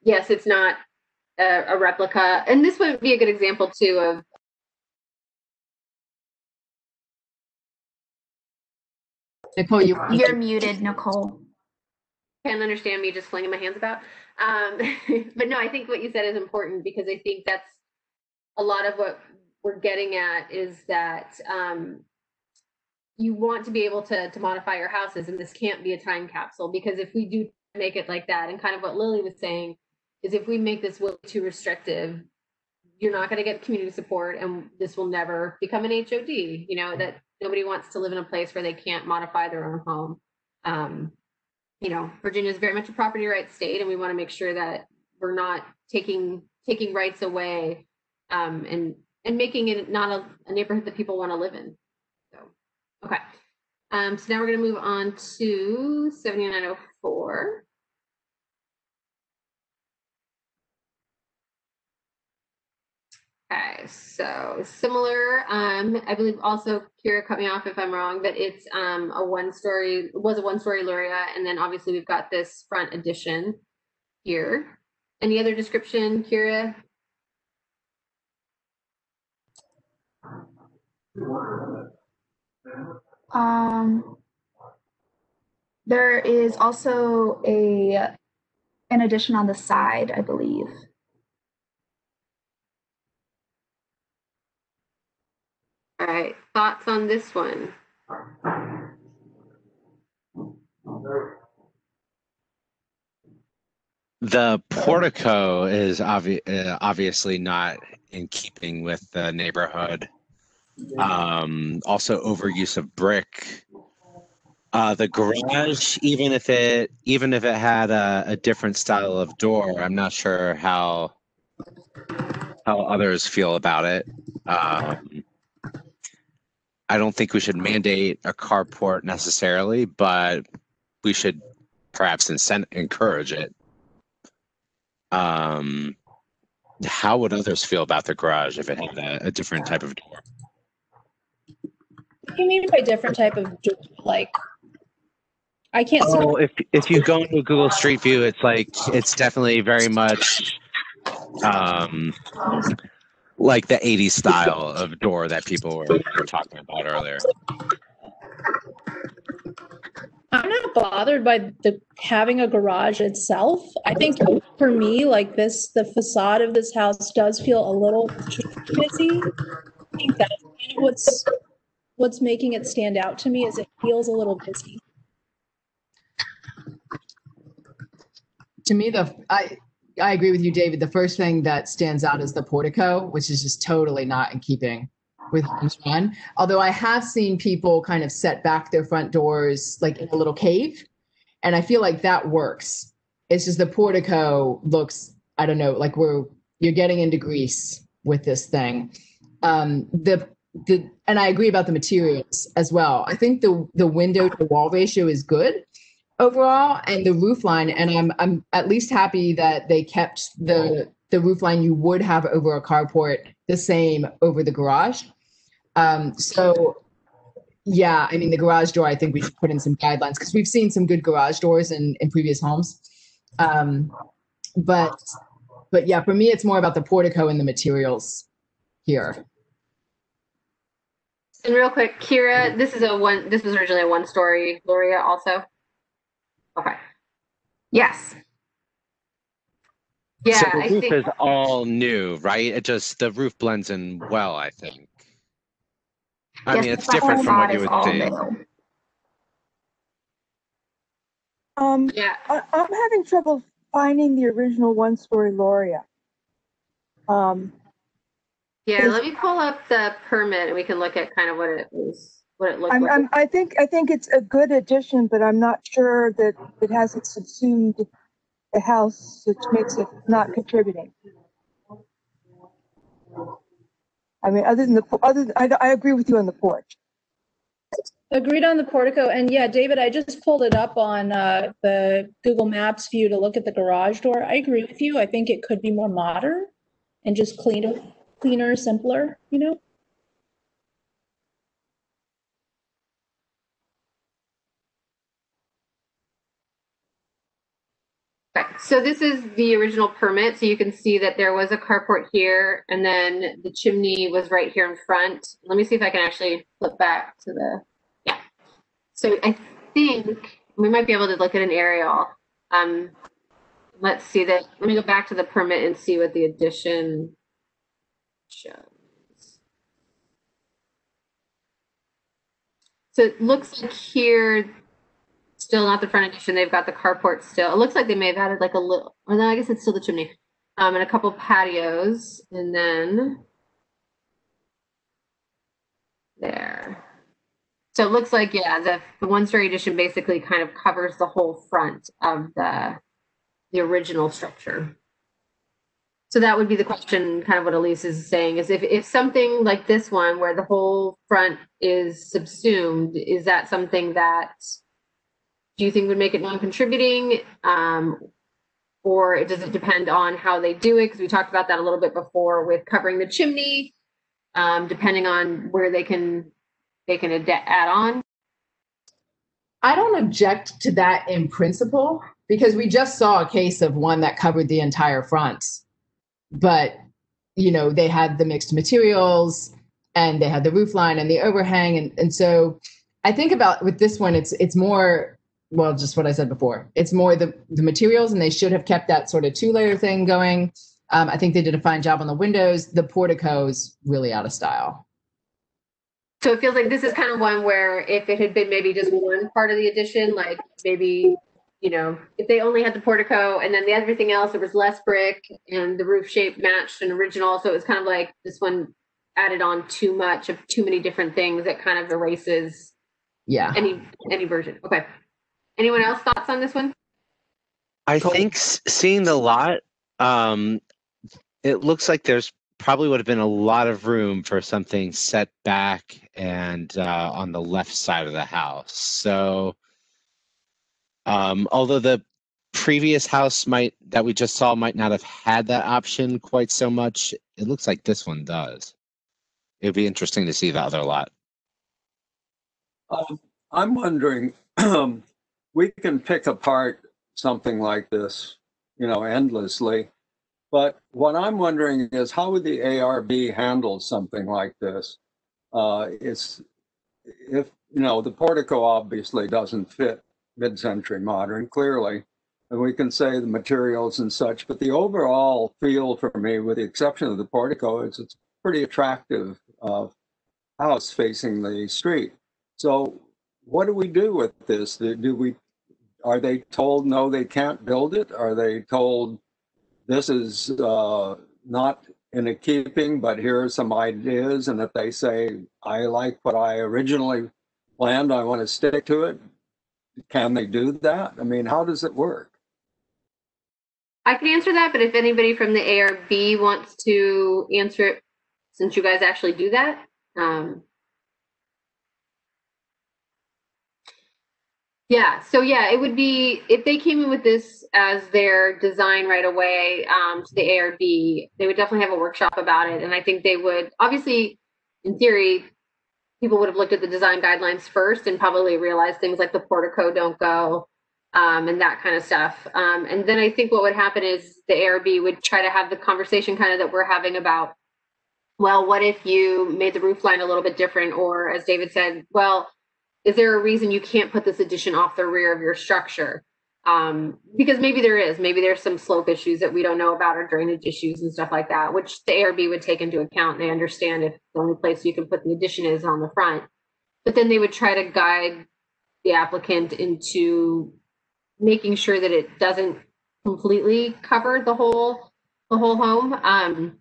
Yes, it's not a replica. And this would be a good example too of Nicole, You're muted, Nicole. Can't understand me just flinging my hands about. But no, I think what you said is important, because I think that's a lot of what we're getting at is that you want to be able to modify your houses, and this can't be a time capsule, because if we do make it like that, and kind of what Lily was saying, is if we make this way too restrictive, you're not going to get community support, and this will never become an HOD. You know, that nobody wants to live in a place where they can't modify their own home. You know, Virginia is very much a property rights state, and we want to make sure that we're not taking rights away, and making it not a neighborhood that people want to live in. So, okay. So now we're going to move on to 7904. Okay, so similar, I believe also, Kira, cut me off if I'm wrong, but it's a one-story Luria, and then obviously we've got this front addition here. Any other description, Kira? There is also an addition on the side, I believe. All right, thoughts on this one? The portico is obviously not in keeping with the neighborhood. Also overuse of brick. The garage, even if it had a different style of door, I'm not sure how others feel about it. I don't think we should mandate a carport necessarily, but we should perhaps encourage it. How would others feel about the garage if it had a different type of door? What do you mean by different type of door? Like, I can't see. Oh, if you go into Google Street View, it's definitely very much like the 80s style of door that people were talking about earlier. I'm not bothered by having a garage itself. I think for me, like the facade of this house does feel a little busy. I think that's kind of what's making it stand out to me, is it feels a little busy. To me, I agree with you, David. The first thing that stands out is the portico, which is just totally not in keeping with Holmes Run. Although I have seen people kind of set back their front doors like in a little cave, and I feel like that works. It's just the portico looks, I don't know, like you're getting into Greece with this thing. And I agree about the materials as well. I think the window to wall ratio is good overall, and the roof line, and I'm at least happy that they kept the roof line you would have over a carport the same over the garage. So yeah, I mean, the garage door, I think we should put in some guidelines, because we've seen some good garage doors in previous homes. But yeah, for me, it's more about the portico and the materials here. And real quick, Kira, this was originally a one-story Luria also. Okay. Yes. Yeah, so the I roof think is all new, right? The roof blends in well, I think. I mean, it's different from what you would see. Yeah. I'm having trouble finding the original one-story Loria. Yeah, let me pull up the permit and we can look at kind of what it looked like. I think it's a good addition, but I'm not sure that it hasn't subsumed the house, which makes it not contributing. I mean, I agree with you on the porch. Agreed on the portico. And yeah, David, I just pulled it up on the Google Maps view to look at the garage door. I agree with you. I think it could be more modern and just cleaner, simpler, you know? Okay, so this is the original permit. So you can see that there was a carport here, and then the chimney was right here in front. Let me see if I can actually flip back to yeah. So I think we might be able to look at an aerial. Let's see that. Let me go back to the permit and see what the addition shows. So it looks like here, still not the front addition. They've got the carport still. It looks like they may have added like a little, or no, I guess it's still the chimney. And a couple patios, and then there. So it looks like, yeah, the one-story addition basically kind of covers the whole front of the original structure. So that would be the question, kind of what Elise is saying, is if something like this one, where the whole front is subsumed, is that something that do you think would make it non-contributing? Or does it depend on how they do it? Because we talked about that a little bit before with covering the chimney, depending on where they can add on. I don't object to that in principle, because we just saw a case of one that covered the entire front. But, you know, they had the mixed materials and they had the roof line and the overhang. And so I think about with this one, it's more, well, just what I said before. It's more the materials, and they should have kept that sort of 2-layer thing going. I think they did a fine job on the windows. The portico is really out of style. So it feels like this is kind of one where if it had been maybe just one part of the addition, like maybe, you know, if they only had the portico and then everything else, there was less brick and the roof shape matched an original. So it was kind of like this one added on too much of too many different things that kind of erases any version. Okay. Anyone else thoughts on this one? I think seeing the lot, it looks like there's probably would have been a lot of room for something set back and on the left side of the house. So although the previous house that we just saw might not have had that option quite so much, it looks like this one does. It'd be interesting to see the other lot. I'm wondering, we can pick apart something like this, you know, endlessly. But what I'm wondering is, how would the ARB handle something like this? If, you know, the portico obviously doesn't fit mid-century modern, clearly, and we can say the materials and such, but the overall feel for me, with the exception of the portico, is it's a pretty attractive house facing the street. So what do we do with this? Are they told no, they can't build it? Are they told this is not in a keeping, but here are some ideas, and if they say, I like what I originally planned, I want to stick to it, can they do that? I mean, how does it work? I can answer that, but if anybody from the ARB wants to answer it, since you guys actually do that. Yeah, so yeah, it would be, if they came in with this as their design right away to the ARB, they would definitely have a workshop about it. And I think they would, obviously, in theory, people would have looked at the design guidelines first and probably realized things like the portico don't go and that kind of stuff. And then I think what would happen is the ARB would try to have the conversation kind of that we're having about, well, what if you made the roof line a little bit different? Or as David said, well, is there a reason you can't put this addition off the rear of your structure? Because maybe there's some slope issues that we don't know about, or drainage issues and stuff like that, which the ARB would take into account. They understand if the only place you can put the addition is on the front, but then they would try to guide the applicant into making sure that it doesn't completely cover the whole home.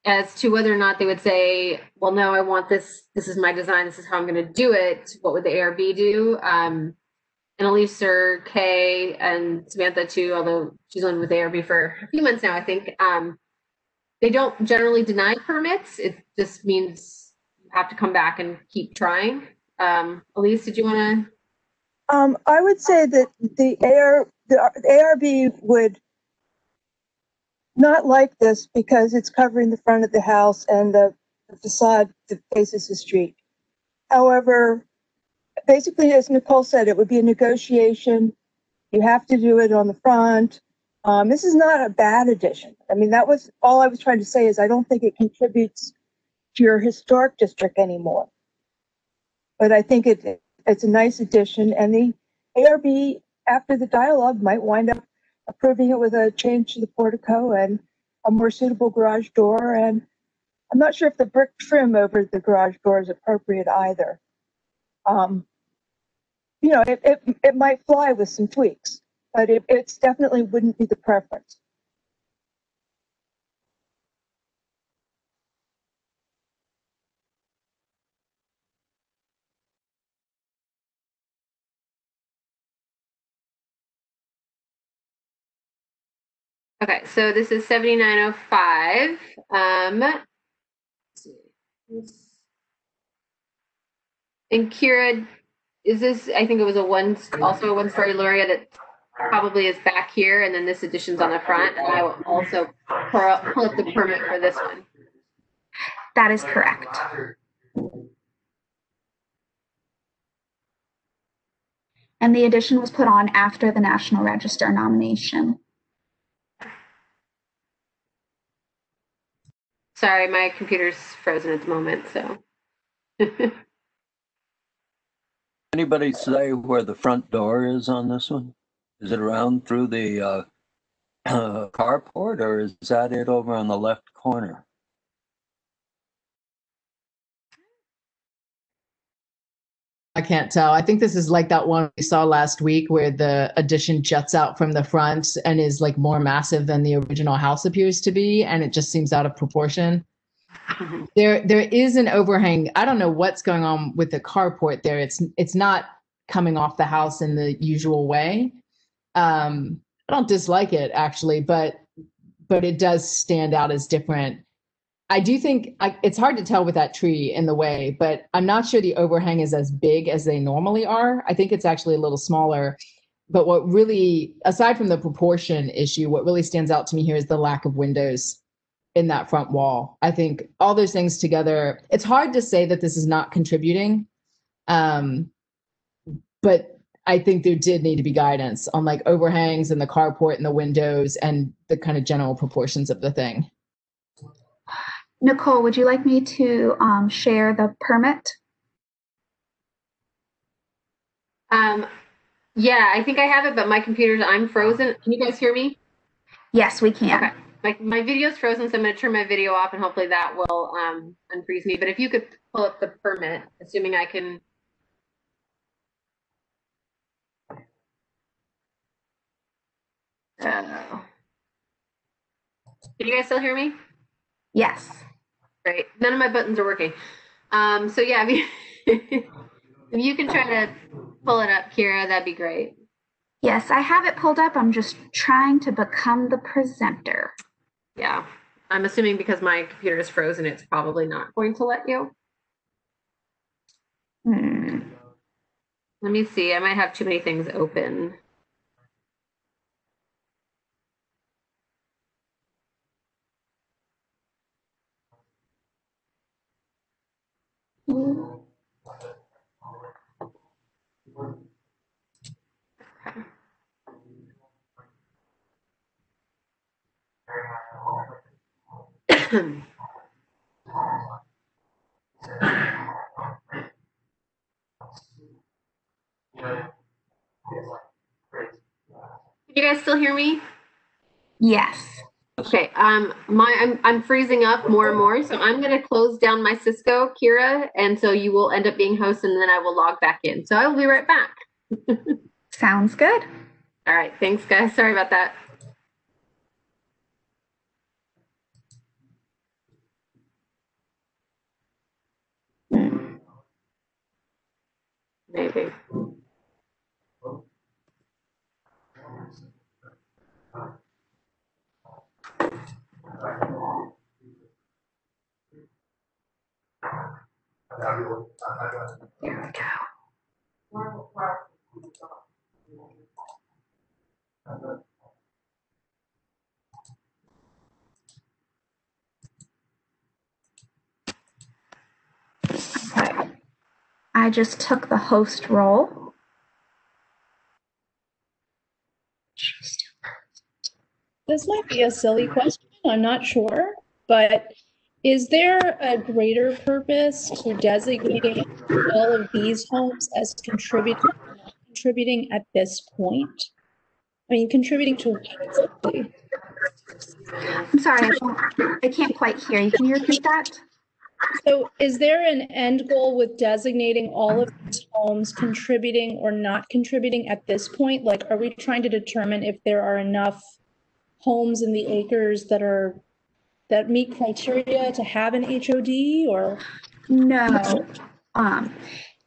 As to whether or not they would say, well, no, I want this. This is my design. This is how I'm going to do it. What would the ARB do? And Elise or Kay and Samantha too, although she's only with ARB for a few months now, I think. They don't generally deny permits. It just means you have to come back and keep trying. Elise, did you want to? I would say that the ARB would not like this because it's covering the front of the house and the facade that faces the street. However, basically, as Nicole said, it would be a negotiation. You have to do it on the front. This is not a bad addition. I mean, that was all I was trying to say, is I don't think it contributes to your historic district anymore. But I think it's a nice addition, and the ARB, after the dialogue, might wind up approving it with a change to the portico and a more suitable garage door, and I'm not sure if the brick trim over the garage door is appropriate either. You know, it might fly with some tweaks, but it's definitely wouldn't be the preference. Okay, so this is 7905. Let's see. And Kira, is this, I think it was also a one-story Loria that probably is back here, and then this addition's on the front, and I will also pull up the permit for this one. That is correct. And the addition was put on after the National Register nomination. Sorry, my computer's frozen at the moment, so. Anybody say where the front door is on this one? Is it around through the carport, or is that it over on the left corner? I can't tell. I think this is like that one we saw last week where the addition juts out from the front and is like more massive than the original house appears to be, and it just seems out of proportion. There is an overhang. I don't know what's going on with the carport there. It's not coming off the house in the usual way. I don't dislike it actually, but it does stand out as different. I do think it's hard to tell with that tree in the way, but I'm not sure the overhang is as big as they normally are. I think it's actually a little smaller. But what really, aside from the proportion issue, what really stands out to me here is the lack of windows in that front wall. I think all those things together, it's hard to say that this is not contributing. But I think there did need to be guidance on like overhangs and the carport and the windows and the kind of general proportions of the thing. Nicole, would you like me to share the permit? Yeah, I think I have it, but my I'm frozen. Can you guys hear me? Yes, we can. Okay. My video's frozen, so I'm going to turn my video off, and hopefully that will unfreeze me. But if you could pull up the permit, assuming I can. Can you guys still hear me? Yes. Great. None of my buttons are working. So yeah, if you can try to pull it up, Kira, that'd be great. Yes, I have it pulled up. I'm just trying to become the presenter. Yeah. I'm assuming because my computer is frozen, it's probably not going to let you. Let me see. I might have too many things open. Can you guys still hear me? Yes. Okay. I'm freezing up more and more, so I'm going to close down my Cisco, Kira, and so you will end up being host, and then I will log back in. So I will be right back. Sounds good. All right. Thanks, guys. Sorry about that. Maybe. There we go. Okay. I just took the host role. This might be a silly question, I'm not sure, but is there a greater purpose to designating all of these homes as contributing at this point? I mean, contributing to what exactly? I'm sorry, I can't quite hear you. Can you repeat that? So is there an end goal with designating all of these homes contributing or not contributing at this point? Like, are we trying to determine if there are enough homes in the acres that meet criteria to have an HOD, or? No.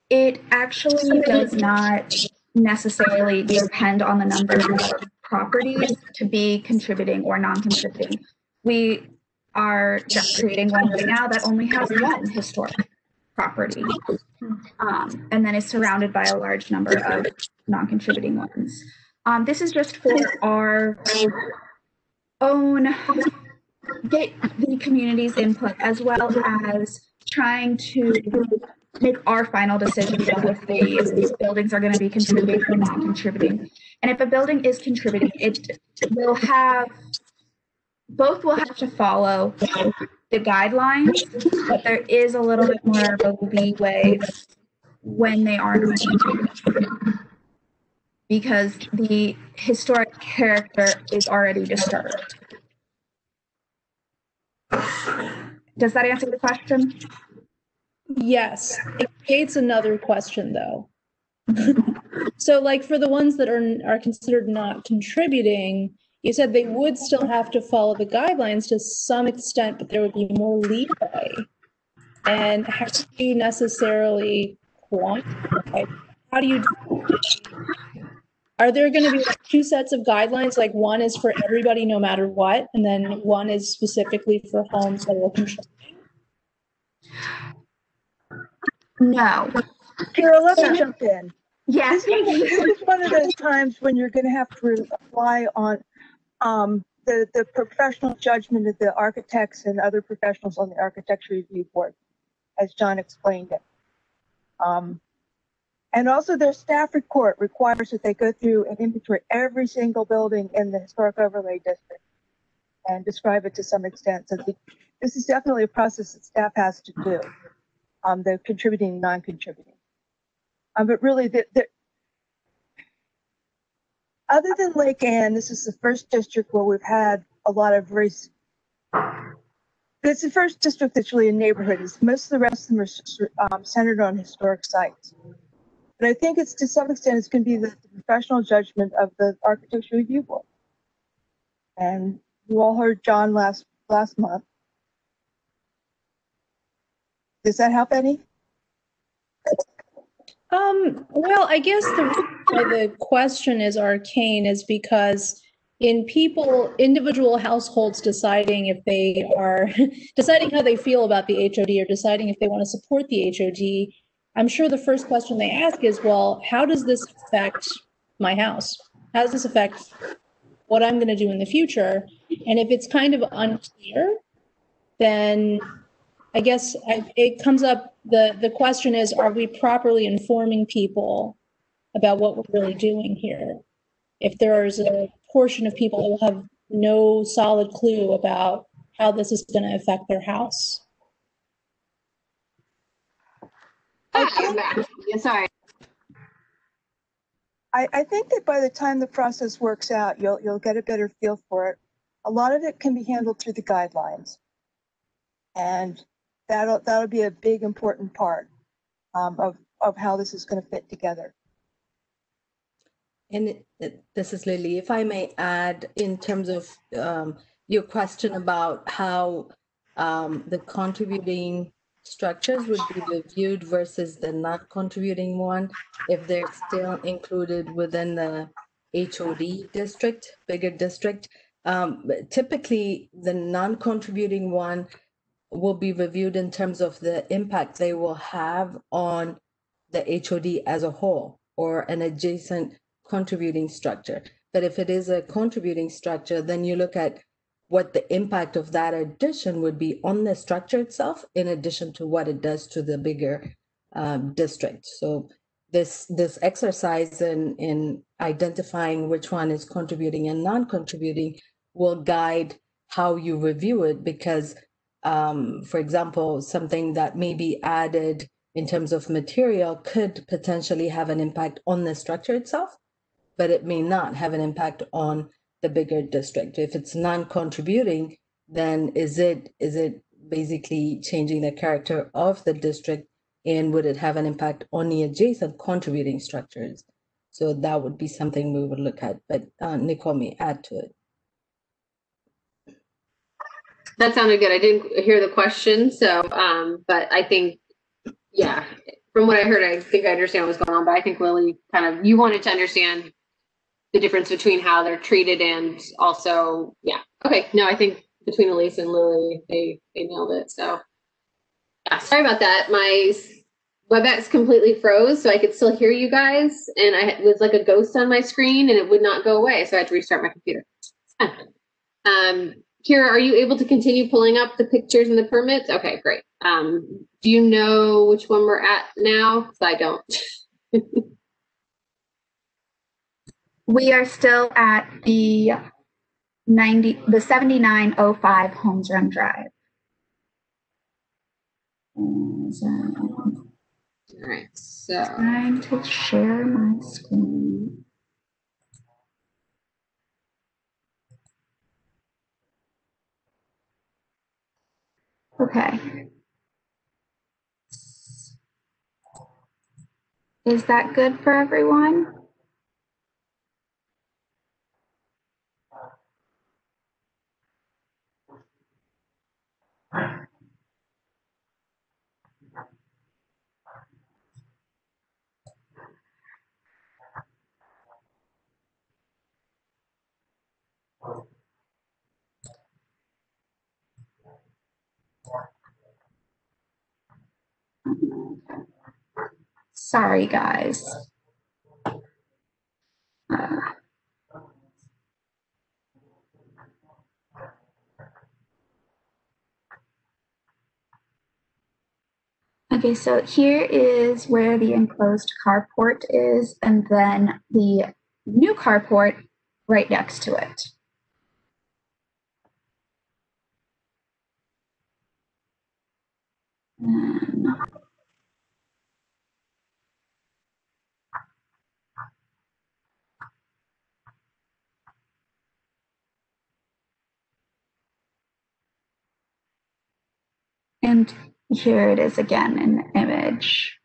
It actually does not necessarily depend on the number of properties to be contributing or non-contributing. We are just creating one right now that only has one historic property, and then is surrounded by a large number of non-contributing ones. This is just for our own, get the community's input, as well as trying to make our final decisions on if the buildings are going to be contributing or not contributing. And if a building is contributing, it will have, both will have to follow the guidelines, but there is a little bit more of a leeway when they are not contributing, because the historic character is already disturbed. Does that answer the question? Yes, it creates another question though. So like for the ones that are considered not contributing, you said they would still have to follow the guidelines to some extent, but there would be more leeway. And how do you necessarily quantify? How do you do it? Are there going to be like two sets of guidelines? Like one is for everybody no matter what, and then one is specifically for homes that are contributing? No. Carol, let me jump in. Yes. This is one of those times when you're going to have to rely on the professional judgment of the architects and other professionals on the Architecture Review Board, as John explained it. And also their staff report requires that they go through and inventory every single building in the historic overlay district and describe it to some extent. So this is definitely a process that staff has to do. They're contributing, non-contributing. But really, other than Lake Anne, this is the first district where we've had a lot of race. It's the first district that's really a neighborhood. Most of the rest of them are centered on historic sites. But I think it's, to some extent, it's going to be the professional judgment of the Architecture Review Board. And you all heard John last month. Does that help any? Well, I guess the reason why the question is arcane is because in individual households deciding if they are deciding how they feel about the HOD or deciding if they want to support the HOD, I'm sure the first question they ask is, well, how does this affect my house? How does this affect what I'm going to do in the future? And if it's kind of unclear, then I guess it comes up, the question is, are we properly informing people about what we're really doing here? If there's a portion of people that will have no solid clue about how this is going to affect their house. Sorry. I think that by the time the process works out, you'll get a better feel for it. A lot of it can be handled through the guidelines, and that'll be a big important part of how this is going to fit together. And this is Lily. If I may add, in terms of your question about how the contributing structures would be reviewed versus the not contributing one, if they're still included within the HOD district, bigger district, typically the non-contributing one will be reviewed in terms of the impact they will have on the HOD as a whole or an adjacent contributing structure. But if it is a contributing structure, then you look at what the impact of that addition would be on the structure itself, in addition to what it does to the bigger district. So this exercise in identifying which one is contributing and non-contributing will guide how you review it, because for example, something that may be added in terms of material could potentially have an impact on the structure itself, but it may not have an impact on the bigger district. If it's non-contributing, then is it basically changing the character of the district, and would it have an impact on the adjacent contributing structures? So that would be something we would look at, but Nicole may add to it. That sounded good. I didn't hear the question, so but I think, yeah, from what I heard, I think I understand what's going on. But I think Lily, kind of, you wanted to understand the difference between how they're treated and also, yeah. Okay, no, I think between Elise and Lily, they nailed it. So, yeah, sorry about that. My WebEx completely froze, so I could still hear you guys, and I was like a ghost on my screen, and it would not go away, so I had to restart my computer. Kira, are you able to continue pulling up the pictures and the permits? Okay, great. Do you know which one we're at now? 'Cause I don't. We are still at the 7905 Holmes Run Drive. All right, so Trying to share my screen. Okay. Is that good for everyone? Sorry, guys. Okay, so here is where the enclosed carport is, and then the new carport right next to it. And here it is again in the image.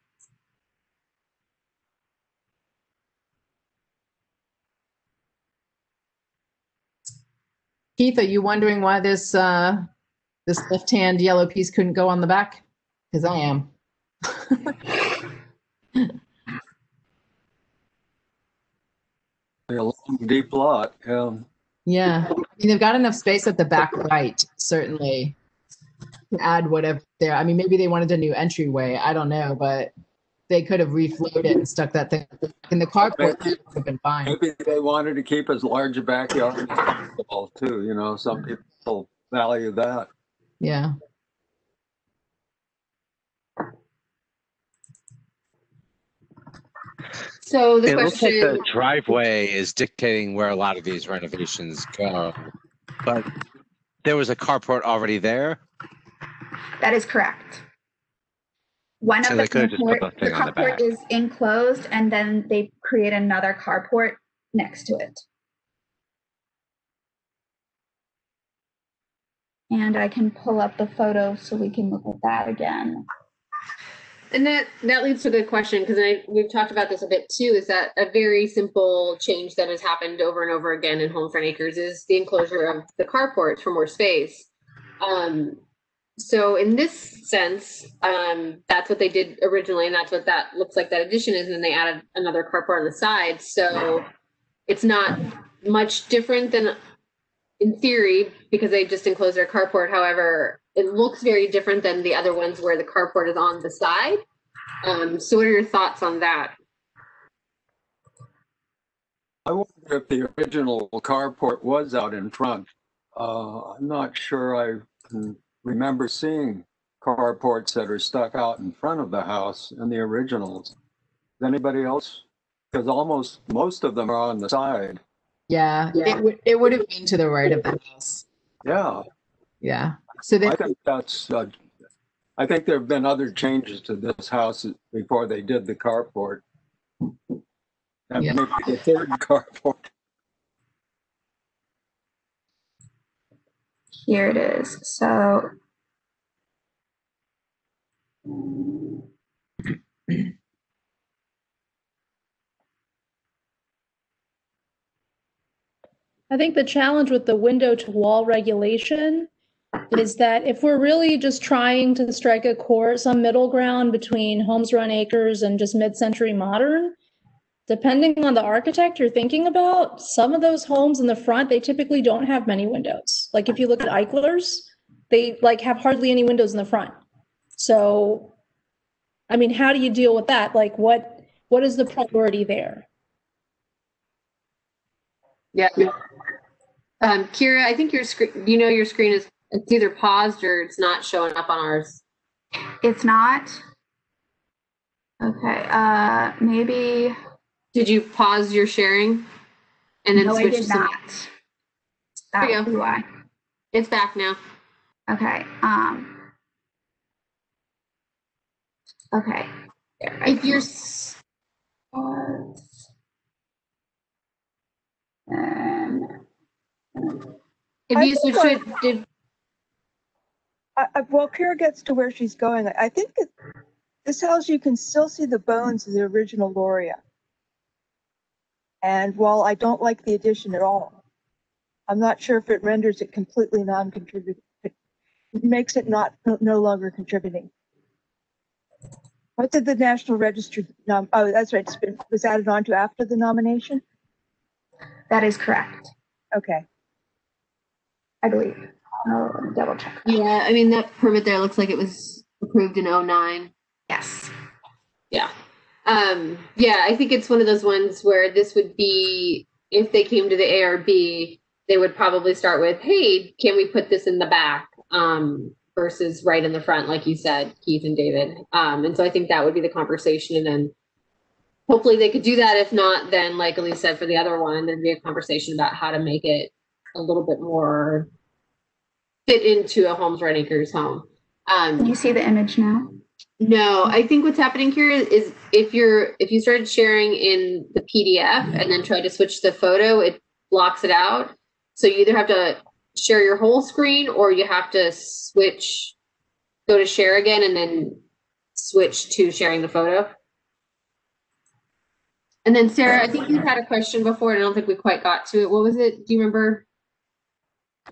Keith, are you wondering why this this left-hand yellow piece couldn't go on the back? Because I am. A long, deep lot, yeah. Yeah, I mean, they've got enough space at the back right, certainly, to add whatever there. I mean, maybe they wanted a new entryway. I don't know, but they could have reflowed it and stuck that thing in the carport. That would have been fine. Maybe they wanted to keep as large a backyard as possible too, you know, some people value that. Yeah. So the It looks like question, the driveway is dictating where a lot of these renovations go, but there was a carport already there. That is correct. One So of they the could have just put the thing on the carport back. is enclosed, and then they create another carport next to it. And I can pull up the photo so we can look at that again. and that leads to a good question, because we've talked about this a bit too, is that a very simple change that has happened over and over again in Home Front Acres is the enclosure of the carports for more space. So in this sense, that's what they did originally, and that's what that looks like that addition is, and then they added another carport on the side. So it's not much different than in theory, because they just enclosed their carport. However, it looks very different than the other ones where the carport is on the side. So what are your thoughts on that? I wonder if the original carport was out in front. I'm not sure I can remember seeing carports that are stuck out in front of the house in the originals. Is anybody else? Because almost most of them are on the side. Yeah, it would have been to the right of the house. Yeah, Yeah. So they, I think that's. I think there have been other changes to this house before they did the carport. And Yeah. maybe the third carport. Here it is. So I think the challenge with the window to wall regulation is that if we're really just trying to strike some middle ground between Holmes Run Acres and just mid-century modern, depending on the architect you're thinking about, some of those homes in the front, they typically don't have many windows. Like if you look at Eichler's, they like have hardly any windows in the front. So, I mean, how do you deal with that? Like what is the priority there? Yeah. Kira, I think your screen, your screen is, it's either paused or it's not showing up on ours. it's not. Okay, maybe. Did you pause your sharing and then No, I switch did to not. That There you would be why. It's back now. Okay. Okay. If you're if I you think switch to it, Well, Kira gets to where she's going. I think that this house, you can still see the bones of the original Loria. And while I don't like the addition at all, I'm not sure if it renders it completely non-contributing. It makes it no longer contributing. What did the National Register, oh, that's right, was added on to after the nomination? That is correct, Okay. I believe. Let me double check. yeah, I mean, that permit there looks like it was approved in 09. Yes. Yeah. Yeah, I think it's one of those ones where this would be, if they came to the ARB, they would probably start with, hey, can we put this in the back? Versus right in the front, like you said, Keith and David. And so I think that would be the conversation. And then hopefully they could do that. If not, then like Elise said, for the other one, there'd be a conversation about how to make it a little bit more fit into a Holmes Run Acres home. Can you see the image now? No, I think what's happening here is if you started sharing in the PDF and then try to switch the photo, it blocks it out. So you either have to share your whole screen or you have to go to share again and then switch to sharing the photo. And then Sarah, I think you had a question before and I don't think we quite got to it. What was it? Do you remember?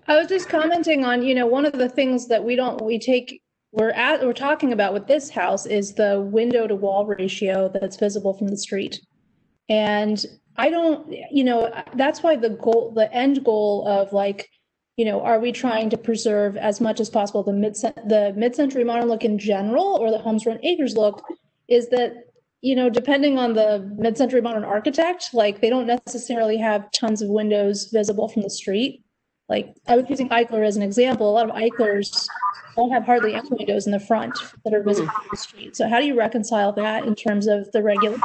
I was just commenting on, one of the things that we're talking about with this house is the window to wall ratio that's visible from the street. And I don't, that's why the end goal of like, are we trying to preserve as much as possible the mid-century modern look in general, or the Holmes Run Acres look, is that, depending on the mid-century modern architect, like they don't necessarily have tons of windows visible from the street. Like I was using Eichler as an example. A lot of Eichlers don't have hardly any windows in the front that are visible from the street. So how do you reconcile that in terms of the regular?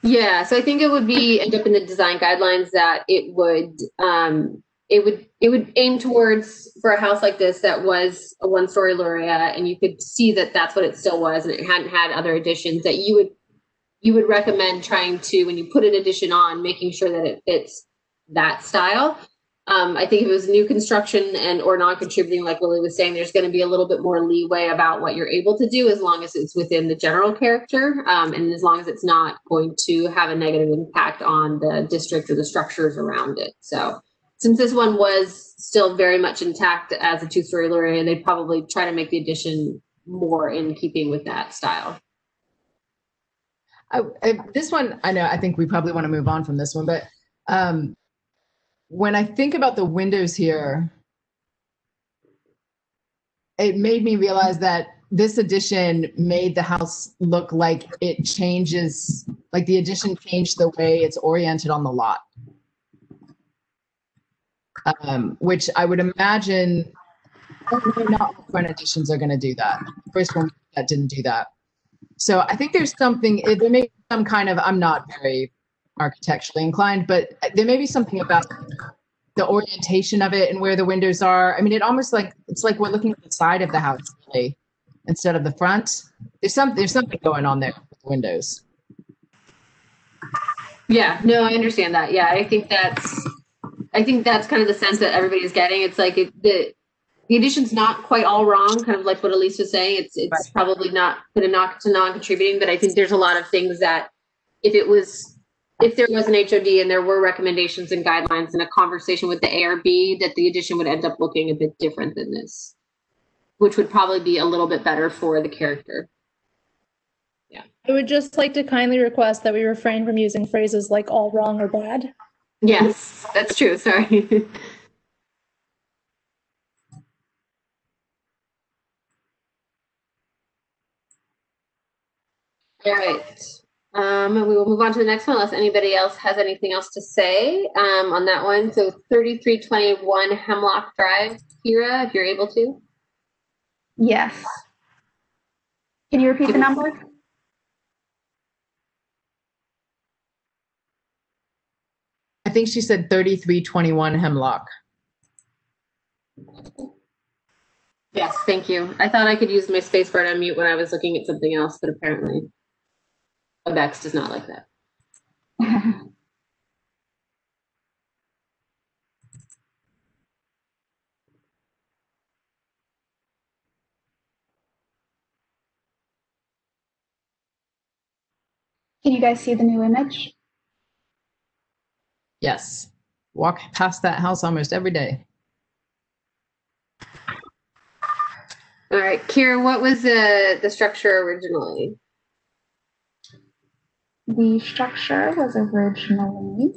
Yeah, so I think it would end up in the design guidelines that it would aim towards, for a house like this that was a one-story Luria, and you could see that that's what it still was, and it hadn't had other additions, that you would recommend trying to, when you put an addition on, making sure that it fits that style. I think if it was new construction or non-contributing, like Lily was saying, there's going to be a little bit more leeway about what you're able to do, as long as it's within the general character, and as long as it's not going to have a negative impact on the district or the structures around it. So since this one was still very much intact as a two-story Luria, they'd probably try to make the addition more in keeping with that style. This one, I think we probably want to move on from this one, but when I think about the windows here, it made me realize that this addition made the house look like it changes, like the addition changed the way it's oriented on the lot. Which I would imagine not all front additions are going to do that. The first one that didn't do that. So I think there's something, there may be some kind of, I'm not very architecturally inclined, but there may be something about the orientation of it and where the windows are. I mean, it's like we're looking at the side of the house really, instead of the front. There's something going on there with the windows. Yeah, no, I understand that. Yeah, I think that's kind of the sense that everybody's getting. It's like the addition's not quite all wrong, kind of like what Elise was saying. It's Right. probably not going to knock to non-contributing, but I think there's a lot of things that if there was an HOD and there were recommendations and guidelines and a conversation with the ARB, that the addition would end up looking a bit different than this, which would probably be a little bit better for the character. I would just like to kindly request that we refrain from using phrases like all wrong or bad. Yes, that's true. Sorry. All right. We will move on to the next one unless anybody else has anything else to say on that one. So 3321 Hemlock Drive, Kira, if you're able to. Yes. Can you repeat the number? I think she said 3321 Hemlock. Yes, thank you. I thought I could use my space bar to unmute when I was looking at something else, but apparently Webex does not like that. Can you guys see the new image? Yes. Walk past that house almost every day. All right, Kira, what was the structure originally? The structure was originally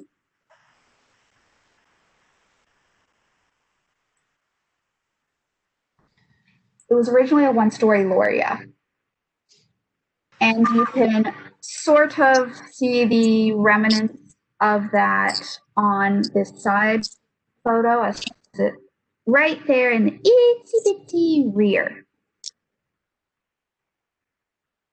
a one-story Loria. And you can sort of see the remnants of that on this side photo. I see it right there in the itsy bitty rear.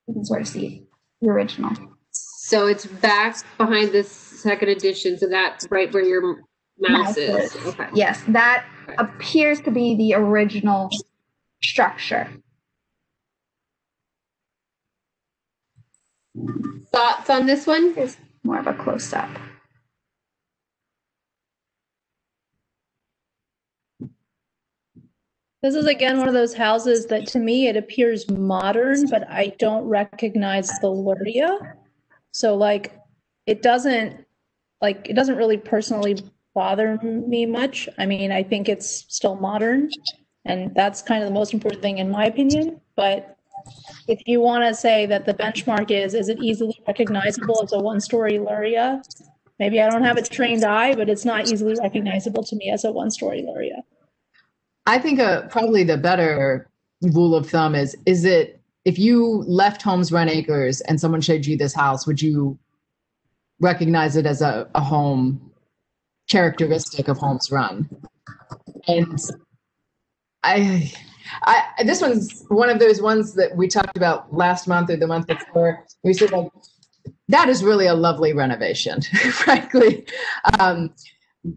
You can sort of see the original. So it's back behind this second edition, so that's right where your mouse is. Okay. Yes, that appears to be the original structure. Thoughts on this one? Here's more of a close-up. This is again one of those houses that to me it appears modern, but I don't recognize the Loria. So like it doesn't really personally bother me much. I mean, I think it's still modern, and that's kind of the most important thing in my opinion. But if you want to say that the benchmark is it easily recognizable as a one-story Loria? Maybe I don't have a trained eye, but it's not easily recognizable to me as a one-story Loria. I think probably the better rule of thumb is it if you left Holmes Run Acres and someone showed you this house, would you recognize it as a home characteristic of Holmes Run? And this one's one of those ones that we talked about last month or the month before. We said, like, that is really a lovely renovation, frankly.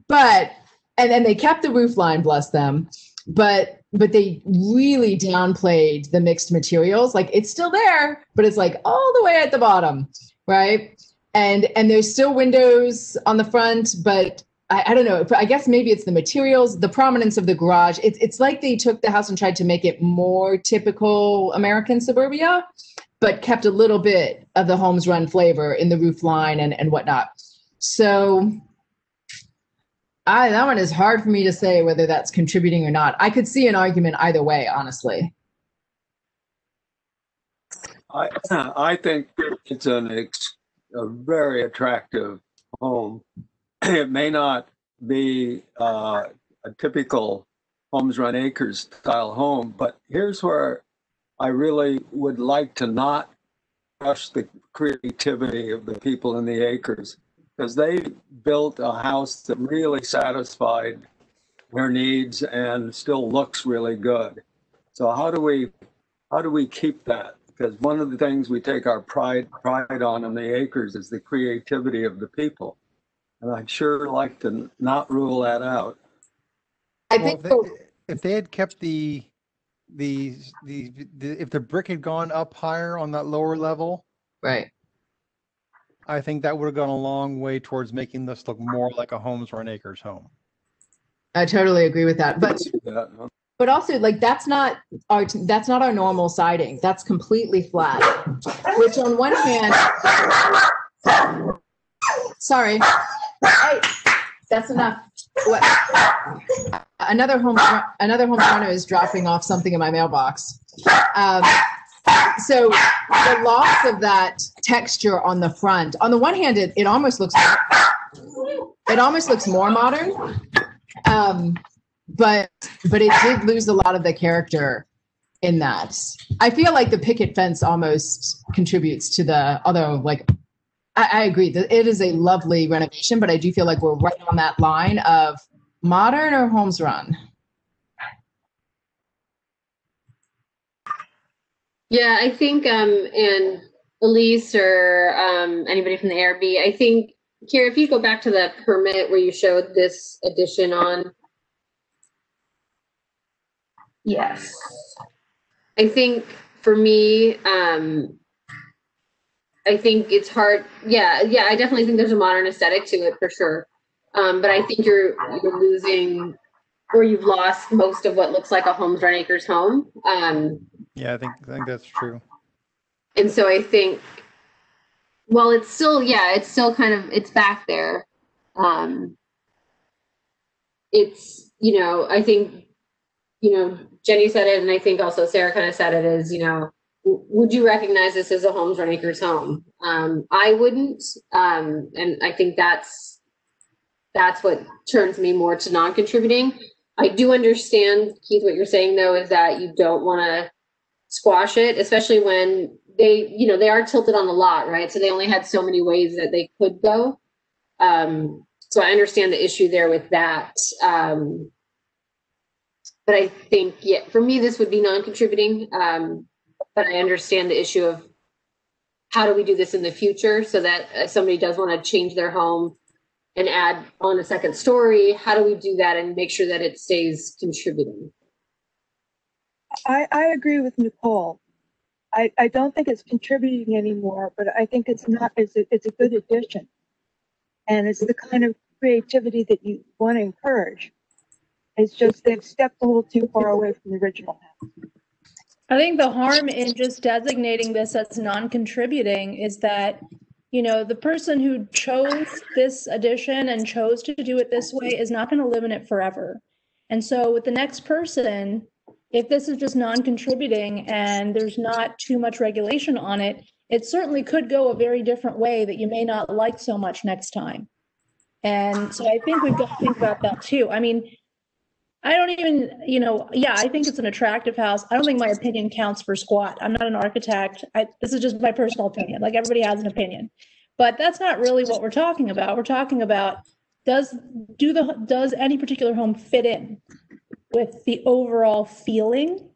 But they kept the roof line, bless them. But they really downplayed the mixed materials. Like it's still there, but it's like all the way at the bottom, right? And there's still windows on the front, but I don't know. I guess maybe it's the materials, the prominence of the garage. It's like they took the house and tried to make it more typical American suburbia, but kept a little bit of the Holmes Run flavor in the roof line and whatnot. So that one is hard for me to say whether that's contributing or not. I could see an argument either way, honestly. I think it's a very attractive home. It may not be a typical Holmes Run Acres style home, but here's where I really would like to not crush the creativity of the people in the acres, because they built a house that really satisfied their needs and still looks really good. So how do we keep that? Because one of the things we take our pride on in the acres is the creativity of the people. And I'd sure like to not rule that out. I think if they had kept if the brick had gone up higher on that lower level, right. I think that would have gone a long way towards making this look more like a Holmes Run Acres home. I totally agree with that. But But also, like, that's not our normal siding. That's completely flat. Which on one hand, sorry, hey, that's enough. What? Another home runner is dropping off something in my mailbox. So the loss of that texture on the front. On the one hand, it almost looks more modern. But it did lose a lot of the character in that. I feel like the picket fence almost contributes to the other, like, I agree that it is a lovely renovation, but I do feel like we're right on that line of modern or Holmes run. Yeah, I think, and Elise or anybody from the ARB, I think, Kira, if you go back to the permit where you showed this addition on. Yes. I think for me, I think it's hard. Yeah, I definitely think there's a modern aesthetic to it for sure. But I think you're losing, or you've lost most of what looks like a Holmes Run Acres home. Yeah, I think that's true. And so I think, well, it's still kind of, it's back there. It's, I think, Jenny said it, and I think also Sarah kind of said it, is, would you recognize this as a Holmes Run Acres home? I wouldn't. And I think that's what turns me more to non-contributing. I do understand, Keith, what you're saying, though, is that you don't want to squash it, especially when they are tilted on the lot, right? So they only had so many ways that they could go. So I understand the issue there with that. But I think, for me, this would be non-contributing. But I understand the issue of how do we do this in the future so that if somebody does want to change their home and add on a second story, how do we do that and make sure that it stays contributing? I agree with Nicole. I don't think it's contributing anymore, but I think it's a good addition. And it's the kind of creativity that you want to encourage. It's just they've stepped a little too far away from the original house. I think the harm in just designating this as non-contributing is that, the person who chose this addition and chose to do it this way is not going to live in it forever. And so with the next person, if this is just non-contributing and there's not too much regulation on it, it certainly could go a very different way that you may not like so much next time. And so I think we've got to think about that too. I mean, I don't even, I think it's an attractive house. I don't think my opinion counts for squat. I'm not an architect. This is just my personal opinion. Like, everybody has an opinion, but that's not really what we're talking about. We're talking about, does any particular home fit in with the overall feeling?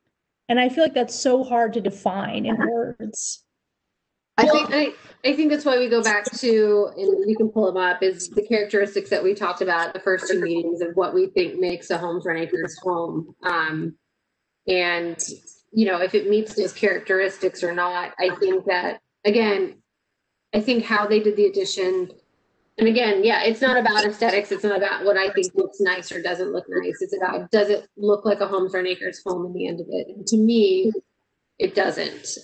And I feel like that's so hard to define in words. I think that's why we go back to, and we can pull them up, is the characteristics that we talked about the first two meetings of what we think makes a Holmes Run Acres home. And, if it meets those characteristics or not. I think that, again, how they did the addition, and again, it's not about aesthetics. It's not about what I think looks nice or doesn't look nice. It's about, does it look like a Holmes Run Acres home in the end of it? And to me, it doesn't.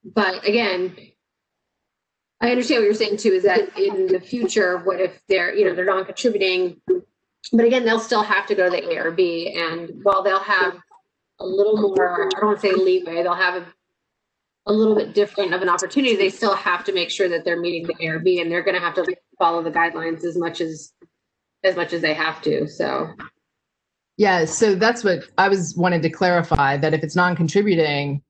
But again, I understand what you're saying too, is that in the future, what if they're non-contributing, but again, they'll still have to go to the ARB, and while they'll have a little more, I don't want to say leeway, they'll have a little bit different of an opportunity. They still have to make sure that they're meeting the ARB, and they're going to have to follow the guidelines as much as they have to. So. Yeah, so that's what I wanted to clarify, that if it's non-contributing,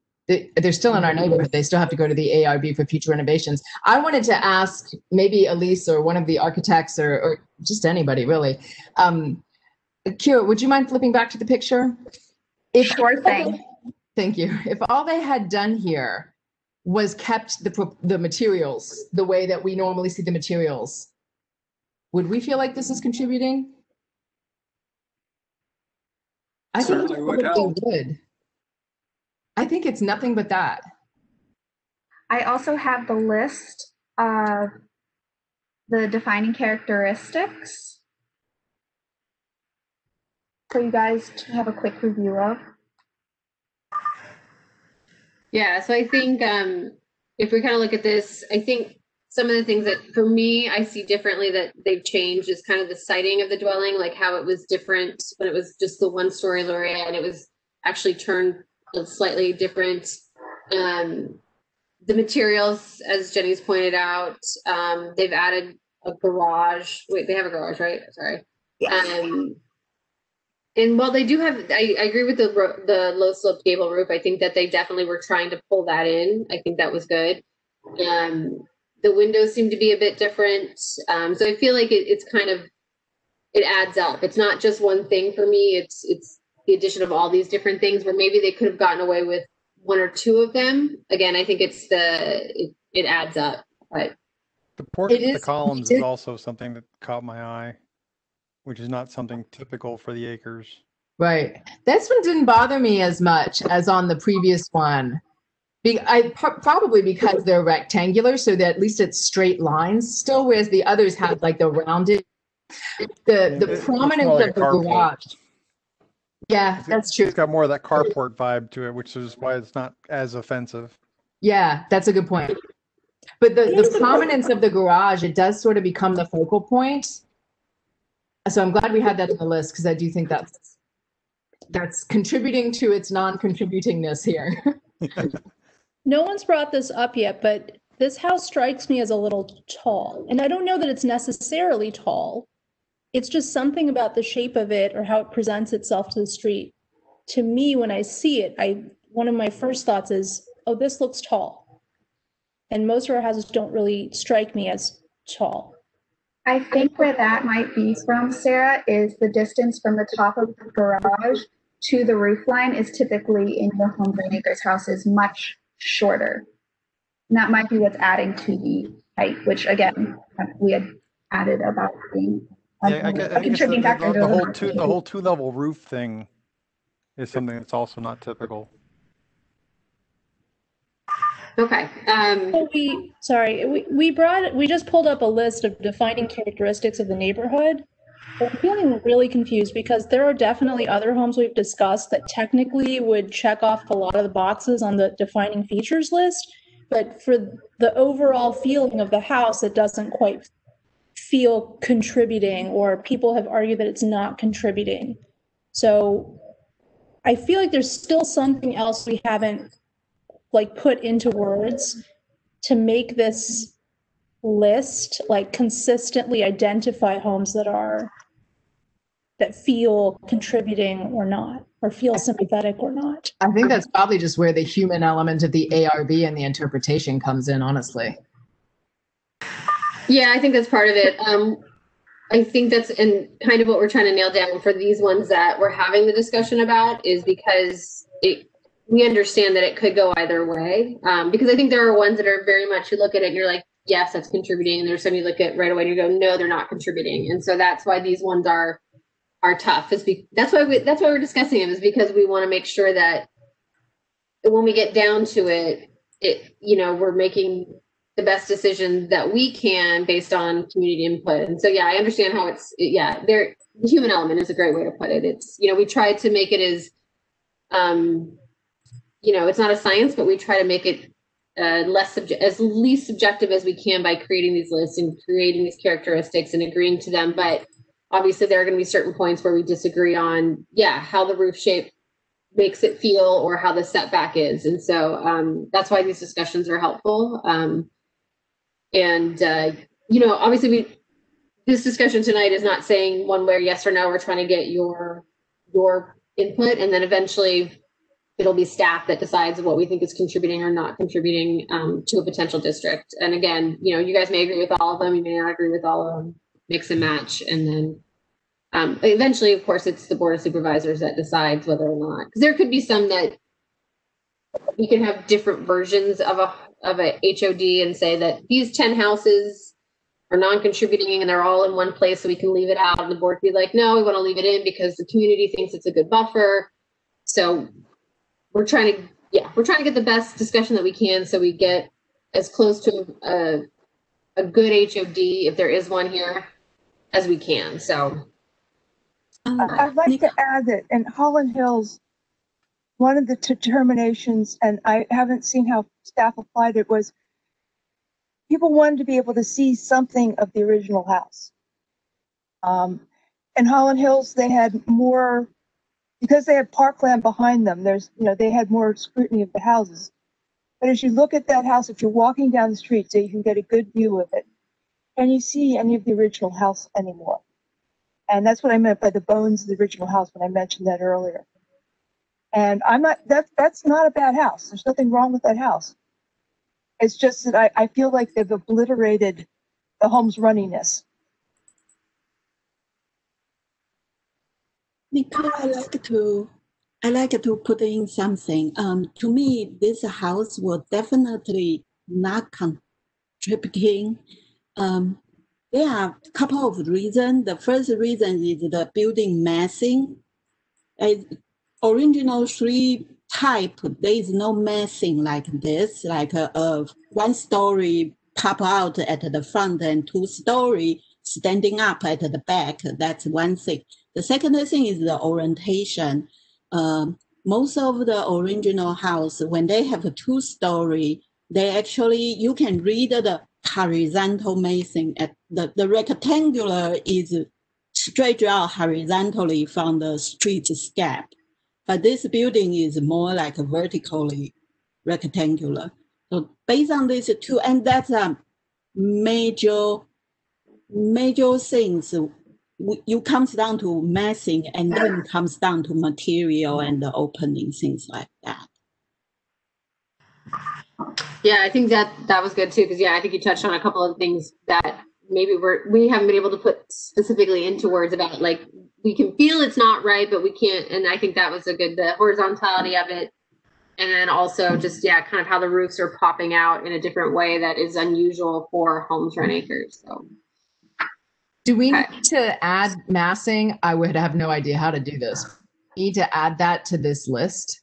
they're still in our neighborhood. They still have to go to the ARB for future renovations. I wanted to ask maybe Elise or one of the architects or just anybody really. Kira, would you mind flipping back to the picture? Sure thing. Thank you. If all they had done here was kept the materials the way that we normally see the materials, would we feel like this is contributing? I think Certainly would help. Would. I think it's nothing but that. I also have the list of the defining characteristics. for you guys to have a quick review of. Yeah, so I think if we kind of look at this, I think some of the things that for me I see differently that they've changed is kind of the siting of the dwelling, like how it was different when it was just the one story area and it was actually turned slightly different. The materials, as Jenny's pointed out, they've added a garage. Wait, they have a garage, right? Sorry. And while they do have, I agree with the low sloped gable roof. I think that they definitely were trying to pull that in. I think that was good. The windows seem to be a bit different. So I feel like it's kind of, it adds up. It's not just one thing for me. It's the addition of all these different things where maybe they could have gotten away with one or two of them. Again, I think it's it adds up. But The portrait of the columns is also something that caught my eye, which is not something typical for the acres. Right. This one didn't bother me as much as on the previous one. Probably because they're rectangular, so that at least it's straight lines still, whereas the others had like the rounded, the prominence like of the garage. Yeah, that's true. It's got more of that carport vibe to it, which is why it's not as offensive. Yeah, that's a good point. But the prominence of the garage, it does sort of become the focal point. So I'm glad we had that in the list because I do think that's contributing to its non-contributingness here. No one's brought this up yet, but this house strikes me as a little tall. And I don't know that it's necessarily tall. It's just something about the shape of it or how it presents itself to the street. To me, when I see it, one of my first thoughts is, oh, this looks tall. And most of our houses don't really strike me as tall. I think where that might be from, Sarah, is the distance from the top of the garage to the roof line is typically in your Homes and Acres houses much shorter. And that might be what's adding to the height, which again, we had added about being I guess contributing factor. The whole two-level roof thing is something that's also not typical. Okay. We just pulled up a list of defining characteristics of the neighborhood. But I'm feeling really confused because there are definitely other homes we've discussed that technically would check off a lot of the boxes on the defining features list. But for the overall feeling of the house, it doesn't quite feel contributing, or people have argued that it's not contributing. So I feel like there's still something else we haven't put into words to make this list consistently identify homes that feel contributing or not, or feel sympathetic or not. I think that's probably just where the human element of the ARB and the interpretation comes in, honestly. Yeah, I think that's part of it. I think that's kind of what we're trying to nail down for these ones that we're having the discussion about is because we understand that it could go either way. Because I think there are ones that are very much, you look at it and you're like, yes, that's contributing. And there's some you look at right away and you go, no, they're not contributing. And so that's why these ones are tough. That's why we're discussing them, is because we want to make sure that when we get down to it, we're making the best decision that we can based on community input. And so, yeah, I understand how the human element is a great way to put it. It's, we try to make it as, it's not a science, but we try to make it as least subjective as we can by creating these lists and creating these characteristics and agreeing to them. But obviously there are going to be certain points where we disagree on, how the roof shape makes it feel or how the setback is. And so that's why these discussions are helpful. Obviously this discussion tonight is not saying one way or yes or no. We're trying to get your input, and then eventually it'll be staff that decides what we think is contributing or not contributing to a potential district. And again, you guys may agree with all of them. You may not agree with all of them, mix and match. And then eventually, of course, it's the Board of Supervisors that decides whether or not, because there could be some that we can have different versions of a HOD and say that these 10 houses are non-contributing and they're all in one place, so we can leave it out. And the board could be like, no, we want to leave it in because the community thinks it's a good buffer. So we're trying to get the best discussion that we can, so we get as close to a good HOD, if there is one here, as we can. So I'd like to add that in Holland Hills, one of the determinations, and I haven't seen how staff applied it, was people wanted to be able to see something of the original house. In Holland Hills, they had more, because they had parkland behind them, they had more scrutiny of the houses. But as you look at that house, if you're walking down the street, so you can get a good view of it, can you see any of the original house anymore? And that's what I meant by the bones of the original house when I mentioned that earlier. And that's not a bad house. There's nothing wrong with that house. It's just that I feel like they've obliterated the Holmes runniness. Nicole, I like to put in something. To me, this house will definitely not contributing. There are a couple of reasons. The first reason is the building massing. Original 3 type, there is no massing like this, like a 1-story pop out at the front and 2-story standing up at the back. That's one thing. The second thing is the orientation. Most of the original house, when they have a 2-story, they actually, you can read the horizontal massing. At the rectangular is straight out horizontally from the street scap. But this building is more like a vertically rectangular. So based on these two, and that's a major things. You comes down to massing, and then comes down to material and the opening, things like that. Yeah, I think that was good too, because I think you touched on a couple of things that maybe we haven't been able to put specifically into words about. Like, we can feel it's not right, but we can't. And I think that was the horizontality of it, and then also just kind of how the roofs are popping out in a different way that is unusual for Holmes Run Acres. So. Do we need to add massing? I would have no idea how to do this. Need to add that to this list?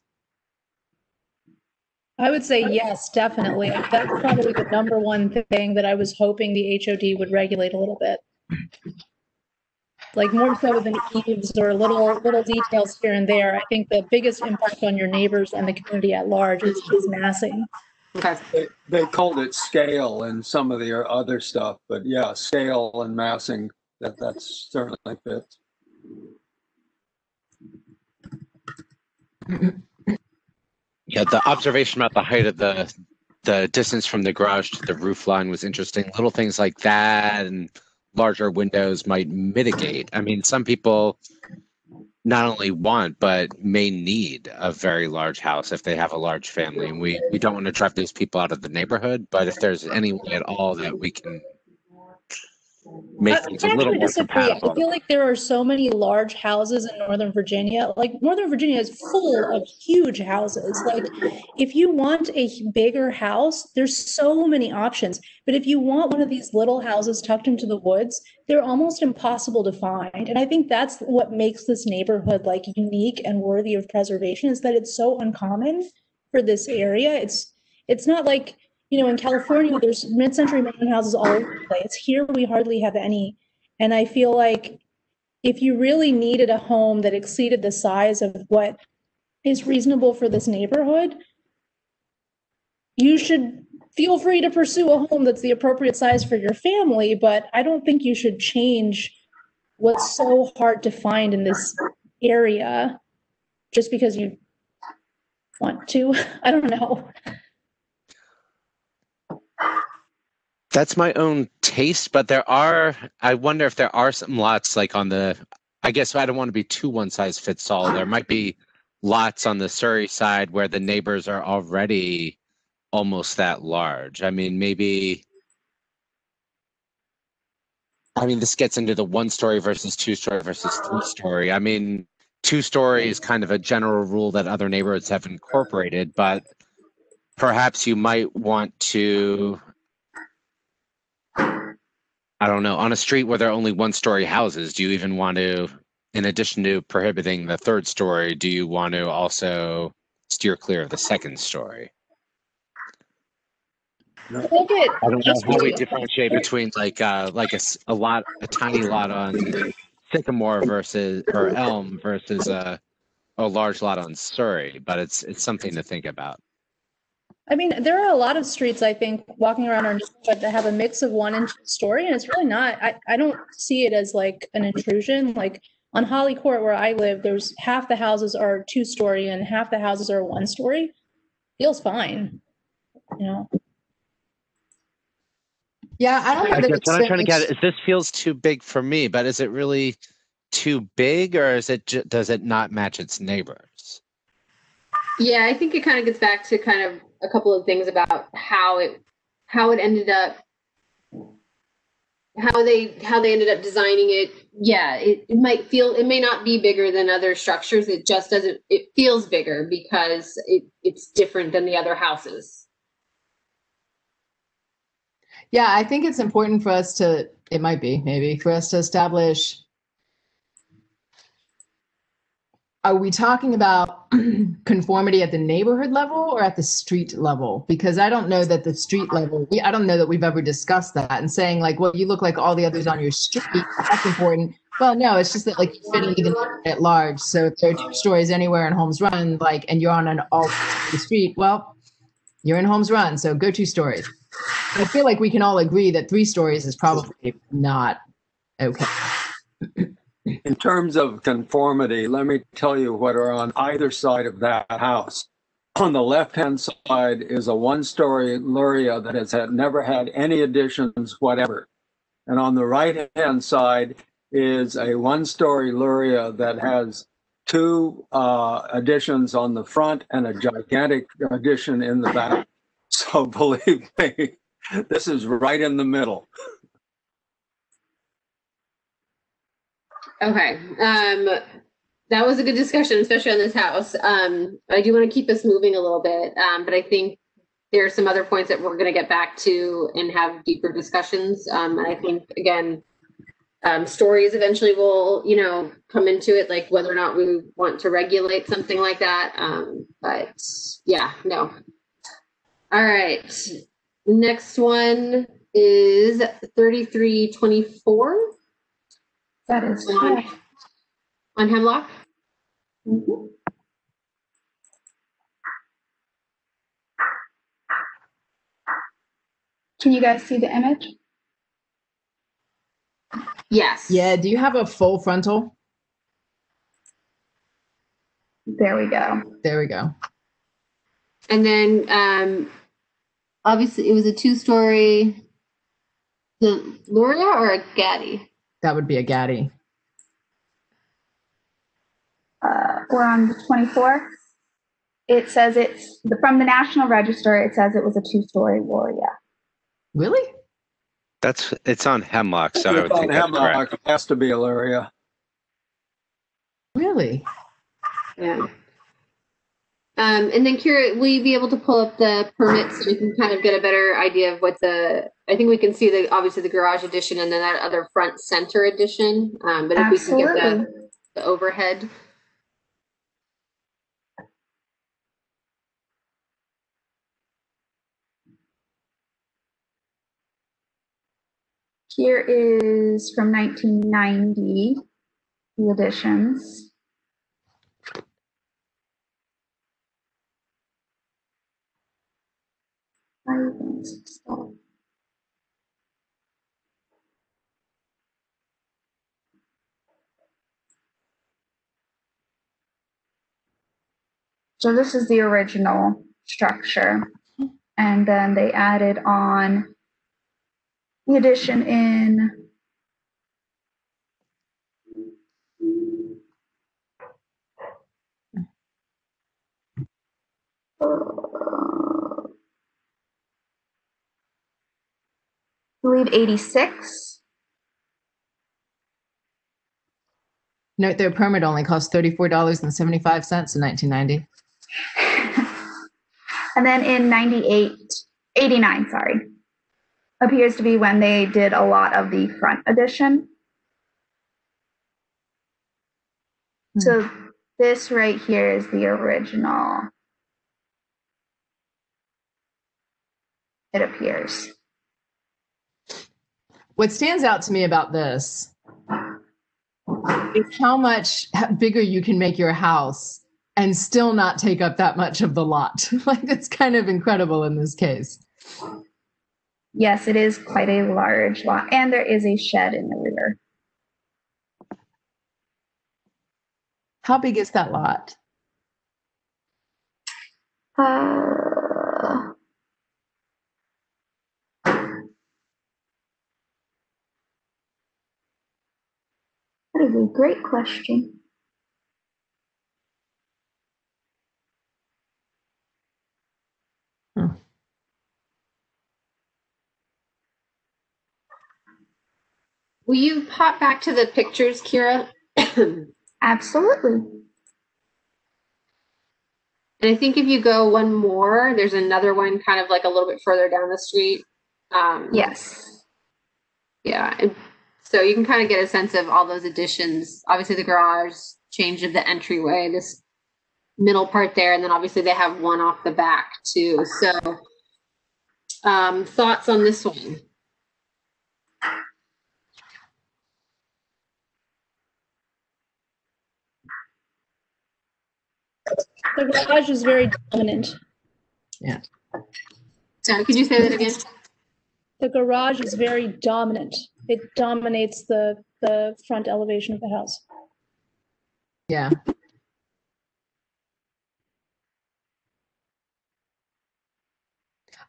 I would say yes, definitely. That's probably the number one thing that I was hoping the HOD would regulate a little bit. Like more so than eaves or little details here and there. I think the biggest impact on your neighbors and the community at large is massing. Okay. They called it scale in some of the other stuff, but scale and massing, that's certainly fits. Yeah, the observation about the height of the distance from the garage to the roof line was interesting. Little things like that and larger windows might mitigate. I mean, some people not only want, but may need a very large house if they have a large family. And we don't want to drive those people out of the neighborhood, but if there's any way at all that we can make things a little more compatible. I feel like there are so many large houses in Northern Virginia. Like, Northern Virginia is full of huge houses. Like, if you want a bigger house, there's so many options. But if you want one of these little houses tucked into the woods, they're almost impossible to find. And I think that's what makes this neighborhood like unique and worthy of preservation, is that it's so uncommon for this area. It's not like, in California, there's mid-century modern houses all over the place. Here, we hardly have any. And I feel like if you really needed a home that exceeded the size of what is reasonable for this neighborhood, you should feel free to pursue a home that's the appropriate size for your family. But I don't think you should change what's so hard to find in this area just because you want to. I don't know. That's my own taste, but I wonder if there are some lots like I guess I don't want to be too one size fits all. There might be lots on the Surrey side where the neighbors are already almost that large. I mean, this gets into the 1-story versus 2-story versus 3-story. I mean, 2-story is kind of a general rule that other neighborhoods have incorporated, but perhaps you might want to, I don't know, on a street where there are only 1-story houses, do you even want to, in addition to prohibiting the 3rd story, do you want to also steer clear of the 2nd story? I don't know how we differentiate between like a tiny lot on Sycamore versus or Elm versus a large lot on Surrey, but it's something to think about. I mean, there are a lot of streets, I think, walking around our neighborhood that have a mix of 1 and 2 story, and it's really not, I don't see it as like an intrusion. Like on Holly Court where I live, there's half the houses are 2 story and half the houses are 1 story. Feels fine, you know? Yeah, I don't I know that guess it's what I'm so trying to get much- at is this feels too big for me, but is it really too big, or is it does it not match its neighbors? Yeah, I think it kind of gets back to kind of a couple of things about how it ended up, how they ended up designing it. Yeah, it may not be bigger than other structures. It just doesn't, it feels bigger because it's different than the other houses. Yeah, I think it's important for us to, it might be maybe, for us to establish, are we talking about conformity at the neighborhood level or at the street level? Because I don't know that the street level, I don't know that we've ever discussed that and saying like, well, you look like all the others on your street, that's important. Well, no, it's just that like you fit into the neighborhood at large. So if there are 2 stories anywhere in Holmes Run, like, and you're on an all street, well, you're in Holmes Run, so go 2 stories. I feel like we can all agree that 3 stories is probably not okay. In terms of conformity, let me tell you what are on either side of that house. On the left-hand side is a 1-story Luria that has never had any additions whatever. And on the right-hand side is a 1-story Luria that has 2 additions on the front and a gigantic addition in the back. So believe me, this is right in the middle. Okay. That was a good discussion, especially on this house. I do want to keep us moving a little bit, but I think there are some other points that we're going to get back to and have deeper discussions. And I think, again, stories eventually will, come into it, like whether or not we want to regulate something like that. But yeah, no. All right. Next one is 3324. That is on, correct. on Hemlock. Mhm. Can you guys see the image? Yes. Yeah, do you have a full frontal? There we go. There we go. And then obviously it was a 2-story. The Luria or a Gaddy? That would be a Gaddy. We're on the 24th. It says it's from the National Register. It says it was a 2-story Luria. Really? It's on Hemlock, so I would think that's Hemlock, correct. it has to be a Luria. Really? Yeah. And then Kira, will you be able to pull up the permits so we can kind of get a better idea of what I think we can see obviously the garage addition and then that other front center addition. But if Absolutely. we can get the overhead. Here is from 1990, the additions. So this is the original structure. And then they added on the addition in I believe 86. Note their permit only cost $34.75 in 1990. And then in 89, sorry, appears to be when they did a lot of the front addition. So this right here is the original. It appears. What stands out to me about this is how much bigger you can make your house and still not take up that much of the lot. Like, it's kind of incredible in this case. Yes, it is quite a large lot, and there is a shed in the rear. How big is that lot? That is a great question. Will you pop back to the pictures, Kira? Absolutely. And I think if you go one more, there's another one kind of like a little bit further down the street. Yes. Yeah. And so you can kind of get a sense of all those additions. Obviously the garage, change of the entryway, this middle part there, and then obviously they have one off the back too. So thoughts on this one? The garage is very dominant. Yeah. Sorry, could you say that again? The garage is very dominant. It dominates the front elevation of the house. Yeah.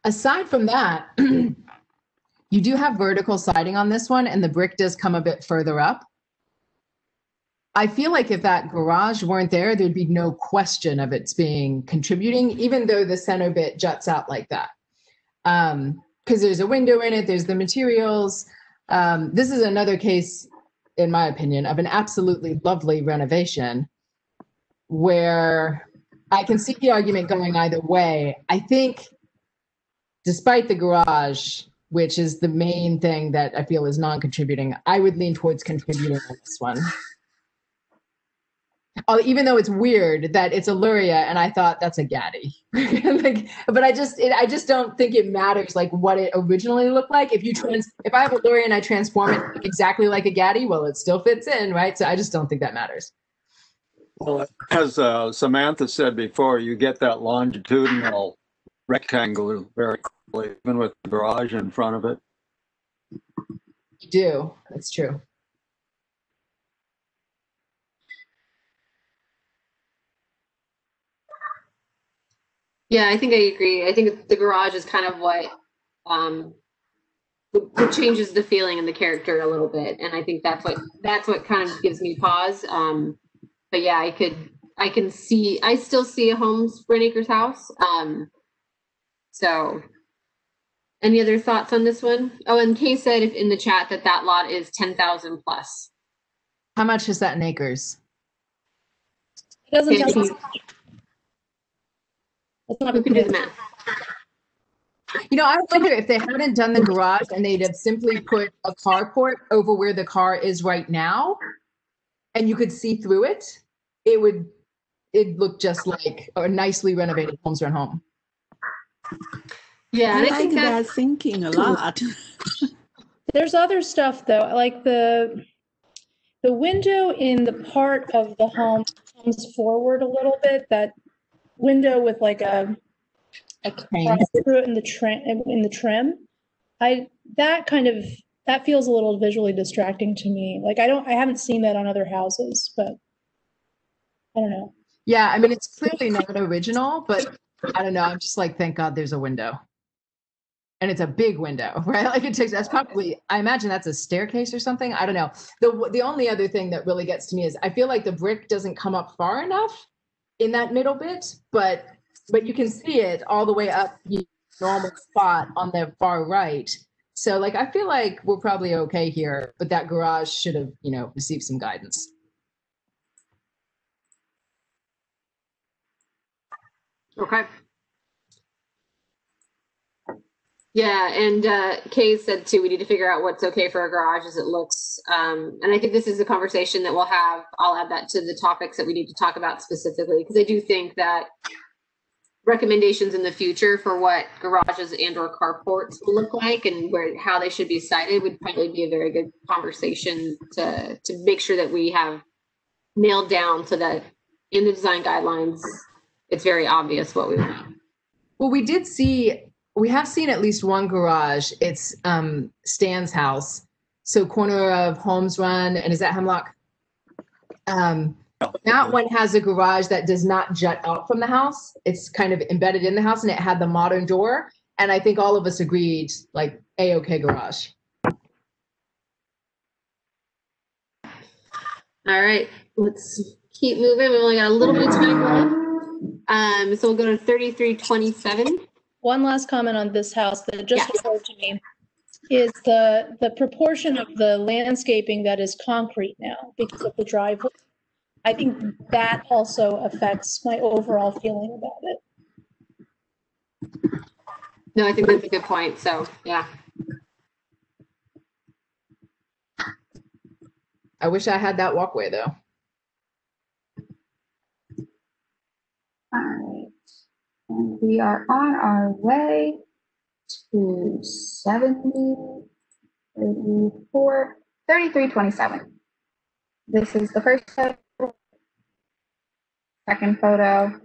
Aside from that, you do have vertical siding on this one, and the brick does come a bit further up. I feel like if that garage weren't there, there'd be no question of its being contributing, even though the center bit juts out like that. Because there's a window in it, there's the materials. This is another case, in my opinion, of an absolutely lovely renovation where I can see the argument going either way. I think despite the garage, which is the main thing that I feel is non-contributing, I would lean towards contributing on this one. Even though it's weird that it's a Luria, and I thought that's a Gaddy. But I just don't think it matters like what it originally looked like. If I have a Luria and I transform it exactly like a Gaddy, well, it still fits in, right? So I just don't think that matters. Well, as Samantha said before, you get that longitudinal rectangle very quickly, even with the garage in front of it. You do. That's true. Yeah, I think I agree. I think the garage is kind of what changes the feeling and the character a little bit, and I think that's what kind of gives me pause. But yeah, I still see a Holmes Renacre's house. So, any other thoughts on this one? Oh, and Kay said in the chat that lot is 10,000 plus. How much is that in acres? It doesn't tell you. Who can do the math? You know, I wonder if they hadn't done the garage and they'd have simply put a carport over where the car is right now, and you could see through it, it'd look just like a nicely renovated Holmes Run home. Yeah, I and like think that thinking a lot. There's other stuff though, like the window in the part of the home comes forward a little bit. That window with like a screw in the trim. That feels a little visually distracting to me. Like I haven't seen that on other houses, but I don't know. Yeah, I mean it's clearly not original, but I don't know. I'm just like, thank God there's a window. And it's a big window, right? Like that's probably, I imagine that's a staircase or something. I don't know. The only other thing that really gets to me is I feel like the brick doesn't come up far enough in that middle bit, but you can see it all the way up the normal spot on the far right. So like, I feel like we're probably okay here, but that garage should have, received some guidance. Okay. Yeah, and Kay said too, we need to figure out what's okay for a garage as it looks. And I think this is a conversation that we'll have. I'll add that to the topics that we need to talk about specifically, because I do think that recommendations in the future for what garages and or carports will look like and how they should be sited would probably be a very good conversation to make sure that we have nailed down so that in the design guidelines, it's very obvious what we want. Well, we have seen at least one garage. It's Stan's house. So corner of Holmes Run, and is that Hemlock? That one has a garage that does not jut out from the house. It's kind of embedded in the house, and it had the modern door. And I think all of us agreed, like, A-OK garage. All right, let's keep moving. We only got a little bit of time left. So we'll go to 3327. One last comment on this house that just occurred to me is the proportion of the landscaping that is concrete now because of the driveway. I think that also affects my overall feeling about it. No, I think that's a good point. So, yeah. I wish I had that walkway, though. All right. And we are on our way to 70, 34, 3327. This is the first photo, second photo,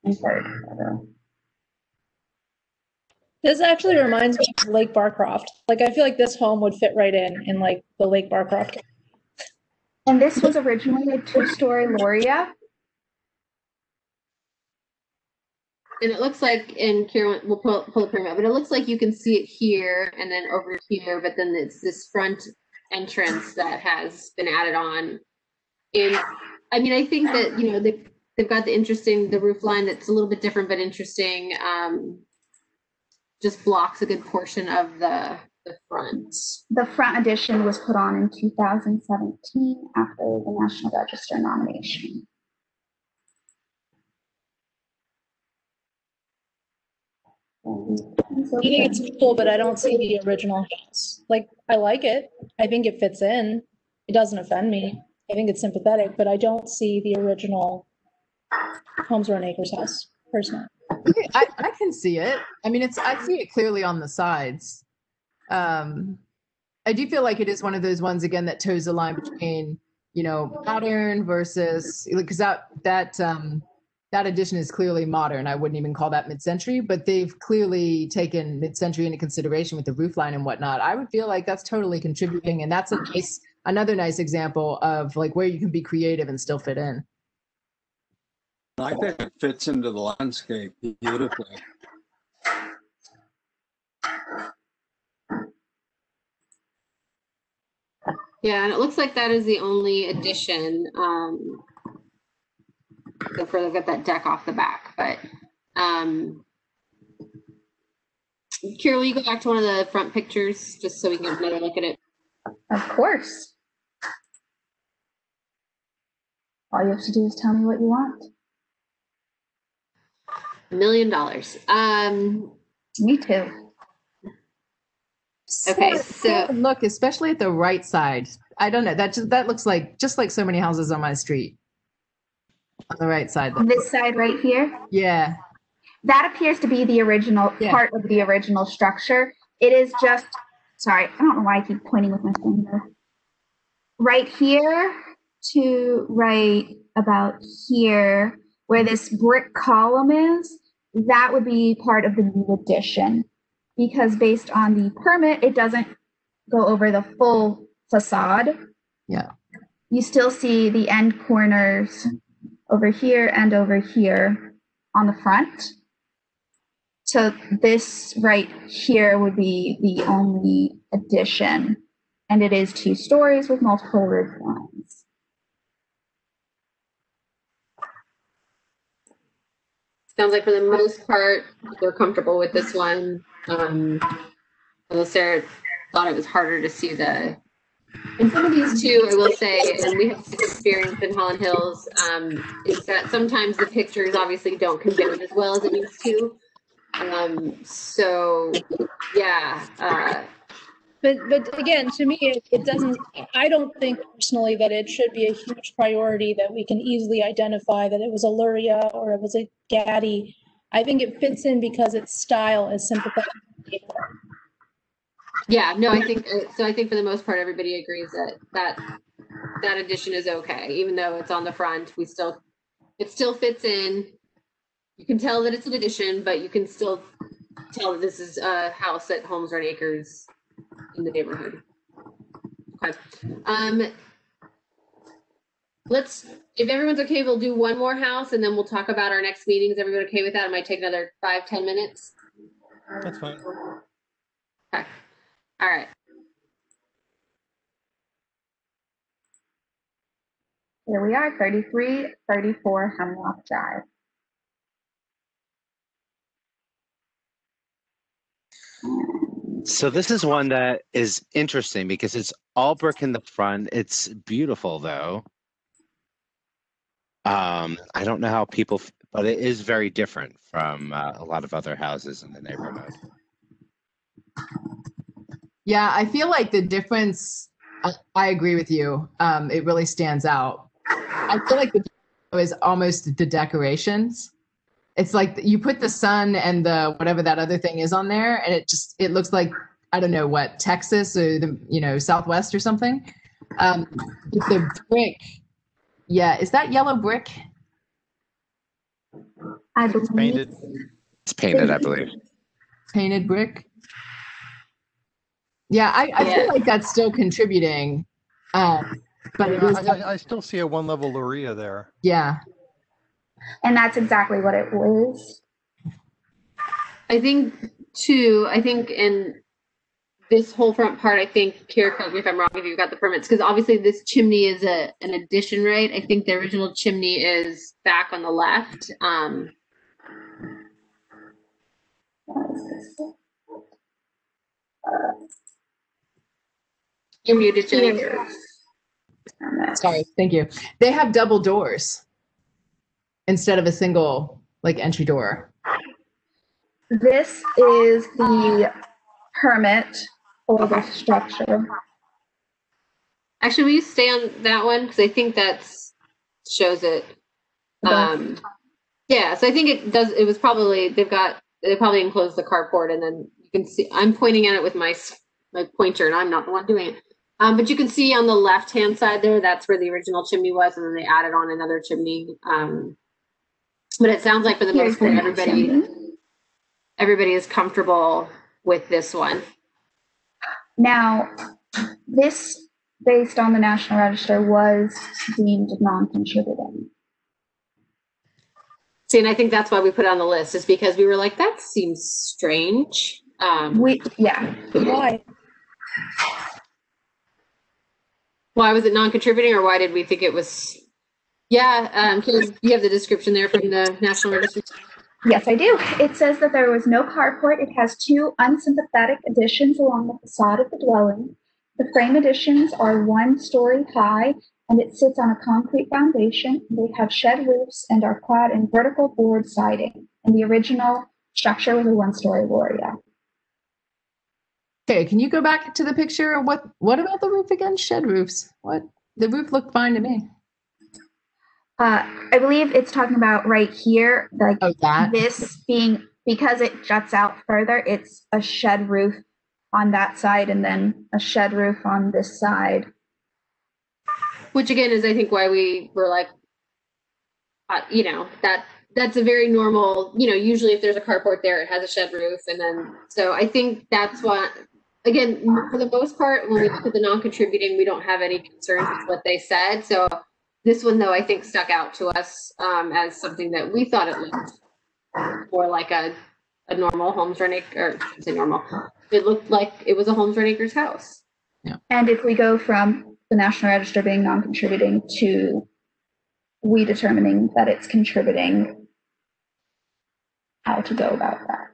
and third photo. This actually reminds me of Lake Barcroft. Like, I feel like this home would fit right in like the Lake Barcroft. And this was originally a 2-story Loria. And it looks like, and Karen, we'll pull the pyramid, but it looks like you can see it here and then over here, but then it's this front entrance that has been added on. And I mean, I think that, you know, they've got the roof line that's a little bit different, but interesting. Just blocks a good portion of the front. The front addition was put on in 2017 after the National Register nomination. I think it's cool, but I don't see the original house. Like, I like it. I think it fits in. It doesn't offend me. I think it's sympathetic, but I don't see the original Holmes Run Acres house, personally. I can see it. I mean, I see it clearly on the sides. I do feel like it is one of those ones, again, that toes the line between, you know, modern versus, because that addition is clearly modern. I wouldn't even call that mid-century, but they've clearly taken mid-century into consideration with the roof line and whatnot. I would feel like that's totally contributing, and that's another nice example of like where you can be creative and still fit in. I think it fits into the landscape beautifully. Yeah, and it looks like that is the only addition. So for look at that deck off the back, but Kira, will you go back to one of the front pictures just so we can get another look at it? Of course. All you have to do is tell me what you want. $1 million. Me too. Okay, so look, especially at the right side. I don't know. That looks like just like so many houses on my street. On the right side. This side right here? Yeah. That appears to be the original part of the original structure. It is just, sorry, I don't know why I keep pointing with my finger. Right here to right about here, where this brick column is, that would be part of the new addition. Because based on the permit, it doesn't go over the full facade. Yeah. You still see the end corners over here and over here on the front. So this right here would be the only addition, and it is 2 stories with multiple roof lines. Sounds like for the most part, they're comfortable with this one. Although Sarah thought it was harder to see and some of these too, I will say, and we have experience in Holland Hills, is that sometimes the pictures obviously don't convey it as well as it needs to. So yeah. But again, to me, it doesn't, I don't think personally that it should be a huge priority that we can easily identify that it was a Luria or it was a Gaddy. I think it fits in because its style is sympathetic. Yeah, no, I think so. I think for the most part, everybody agrees that addition is okay, even though it's on the front. It still fits in. You can tell that it's an addition, but you can still tell that this is a house at Holmes Run Acres in the neighborhood. Okay. If everyone's okay, we'll do one more house and then we'll talk about our next meeting. Is everybody okay with that? It might take another 5-10 minutes. That's fine. Okay. All right. Here we are, 3334 Hemlock Drive. So this is one that is interesting because it's all brick in the front. It's beautiful though. I don't know how people, but it is very different from a lot of other houses in the neighborhood. Yeah, I feel like the difference, I agree with you. It really stands out. I feel like the difference is almost the decorations. It's like you put the sun and the whatever that other thing is on there, and it looks like, I don't know what, Texas or the Southwest or something. The brick, yeah, is that yellow brick? I It's believe painted. It's painted, I believe. Painted brick. Yeah, I feel like that's still contributing, but it is. I still see a one-level Luria there. Yeah. and that's exactly what it was. I think in this whole front part, I think, Kira, correct me if I'm wrong, if you've got the permits, because obviously this chimney is an addition, right? I think the original chimney is back on the left. You're muted, Jenny. Sorry, thank you. They have double doors instead of a single entry door. This is the permit for the structure. Actually, will you stay on that one? Because I think that shows it. Yeah, so I think it does. It was probably, they probably enclosed the carport, and then you can see, I'm pointing at it with my pointer, and I'm not the one doing it. But you can see on the left-hand side there, that's where the original chimney was, and then they added on another chimney. But it sounds like for the most part, everybody is comfortable with this one. Now, this, based on the National Register, was deemed non-contributing. See, and I think that's why we put it on the list, is because we were like, that seems strange. Why? Why was it non-contributing, or why did we think it was? Yeah, you have the description there from the National Register? Yes, I do. It says that there was no carport. It has two unsympathetic additions along the facade of the dwelling. The frame additions are 1 story high, and it sits on a concrete foundation. They have shed roofs and are clad in vertical board siding. And the original structure was a 1-story Luria. Okay, can you go back to the picture? What about the roof again? Shed roofs. What? The roof looked fine to me. I believe it's talking about right here, this being, because it juts out further, it's a shed roof on that side and then a shed roof on this side. Which again is, I think, why we were like, that's a very normal, usually if there's a carport there, it has a shed roof. And then, so I think that's what, again, for the most part, when we look at the non-contributing, we don't have any concerns with what they said. So this one, though, I think stuck out to us as something that we thought it looked more like a normal Holmes Run Acres, or I shouldn't say normal. It looked like it was a Holmes Run Acres house. Yeah. And if we go from the National Register being non-contributing to we determining that it's contributing, how to go about that?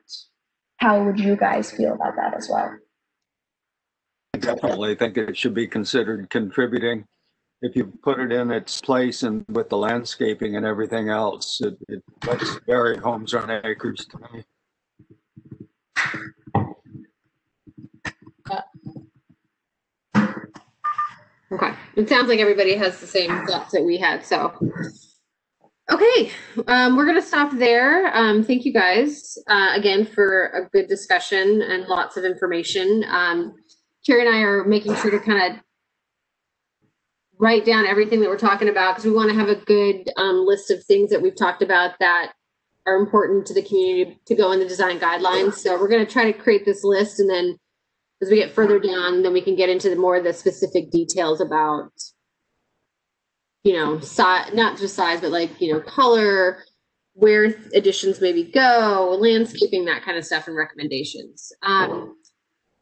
How would you guys feel about that as well? I definitely think it should be considered contributing. If you put it in its place and with the landscaping and everything else, it looks very Holmes Run Acres to me. Okay. It sounds like everybody has the same thoughts that we had, so. Okay, we're going to stop there. Thank you guys again for a good discussion and lots of information. Carrie and I are making sure to kind of write down everything that we're talking about because we want to have a good list of things that we've talked about that are important to the community to go in the design guidelines. So we're going to try to create this list, and then as we get further down, then we can get into more of the specific details about, you know, size, not just size, but like, you know, color, where additions maybe go, landscaping, that kind of stuff, and recommendations.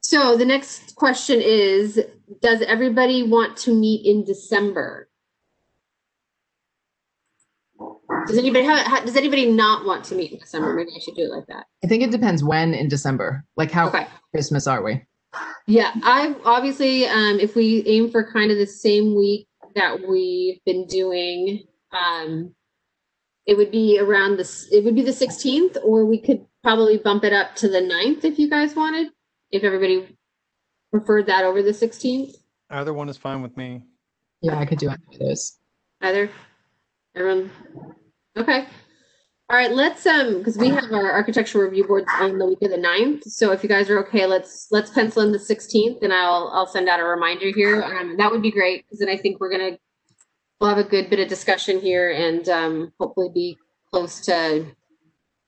So the next question is, does everybody want to meet in December? Does anybody not want to meet in December? Maybe I should do it like that. I think it depends when in December. Like how Christmas are we? Yeah, I obviously, if we aim for kind of the same week that we've been doing, it would be around this, it would be the 16th, or we could probably bump it up to the 9th if you guys wanted, if everybody preferred that over the 16th. Either one is fine with me. Yeah, I could do either of those. Either? Everyone? Okay. All right, let's, because we have our architectural review board on the week of the 9th. So if you guys are okay, let's pencil in the 16th, and I'll send out a reminder here. That would be great, because then I think we'll have a good bit of discussion here, and hopefully be close to,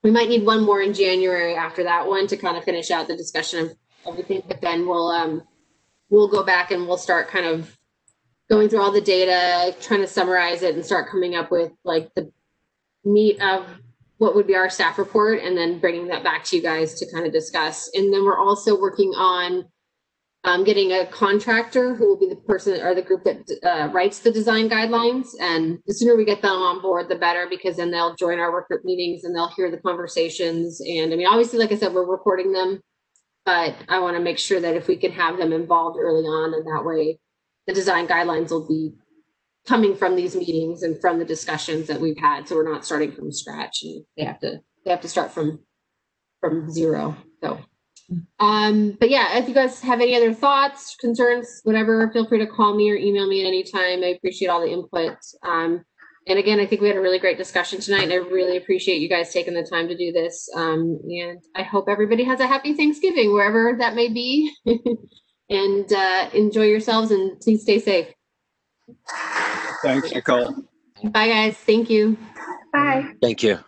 we might need one more in January after that one to kind of finish out the discussion of everything, but then we'll go back and we'll start kind of going through all the data, trying to summarize it and start coming up with like the meat of what would be our staff report, and then bringing that back to you guys to kind of discuss. And then we're also working on getting a contractor who will be the person or the group that writes the design guidelines. And the sooner we get them on board, the better, because then they'll join our work group meetings and they'll hear the conversations. And I mean, obviously, like I said, we're recording them, but I want to make sure that if we can have them involved early on, and that way the design guidelines will be coming from these meetings and from the discussions that we've had. So we're not starting from scratch, and they have to start from zero. So, but yeah, if you guys have any other thoughts, concerns, whatever, feel free to call me or email me at any time. I appreciate all the input. And again, I think we had a really great discussion tonight, and I really appreciate you guys taking the time to do this. And I hope everybody has a happy Thanksgiving, wherever that may be. And enjoy yourselves, and please stay safe. Thanks, Nicole. Bye, guys. Thank you. Bye. Thank you.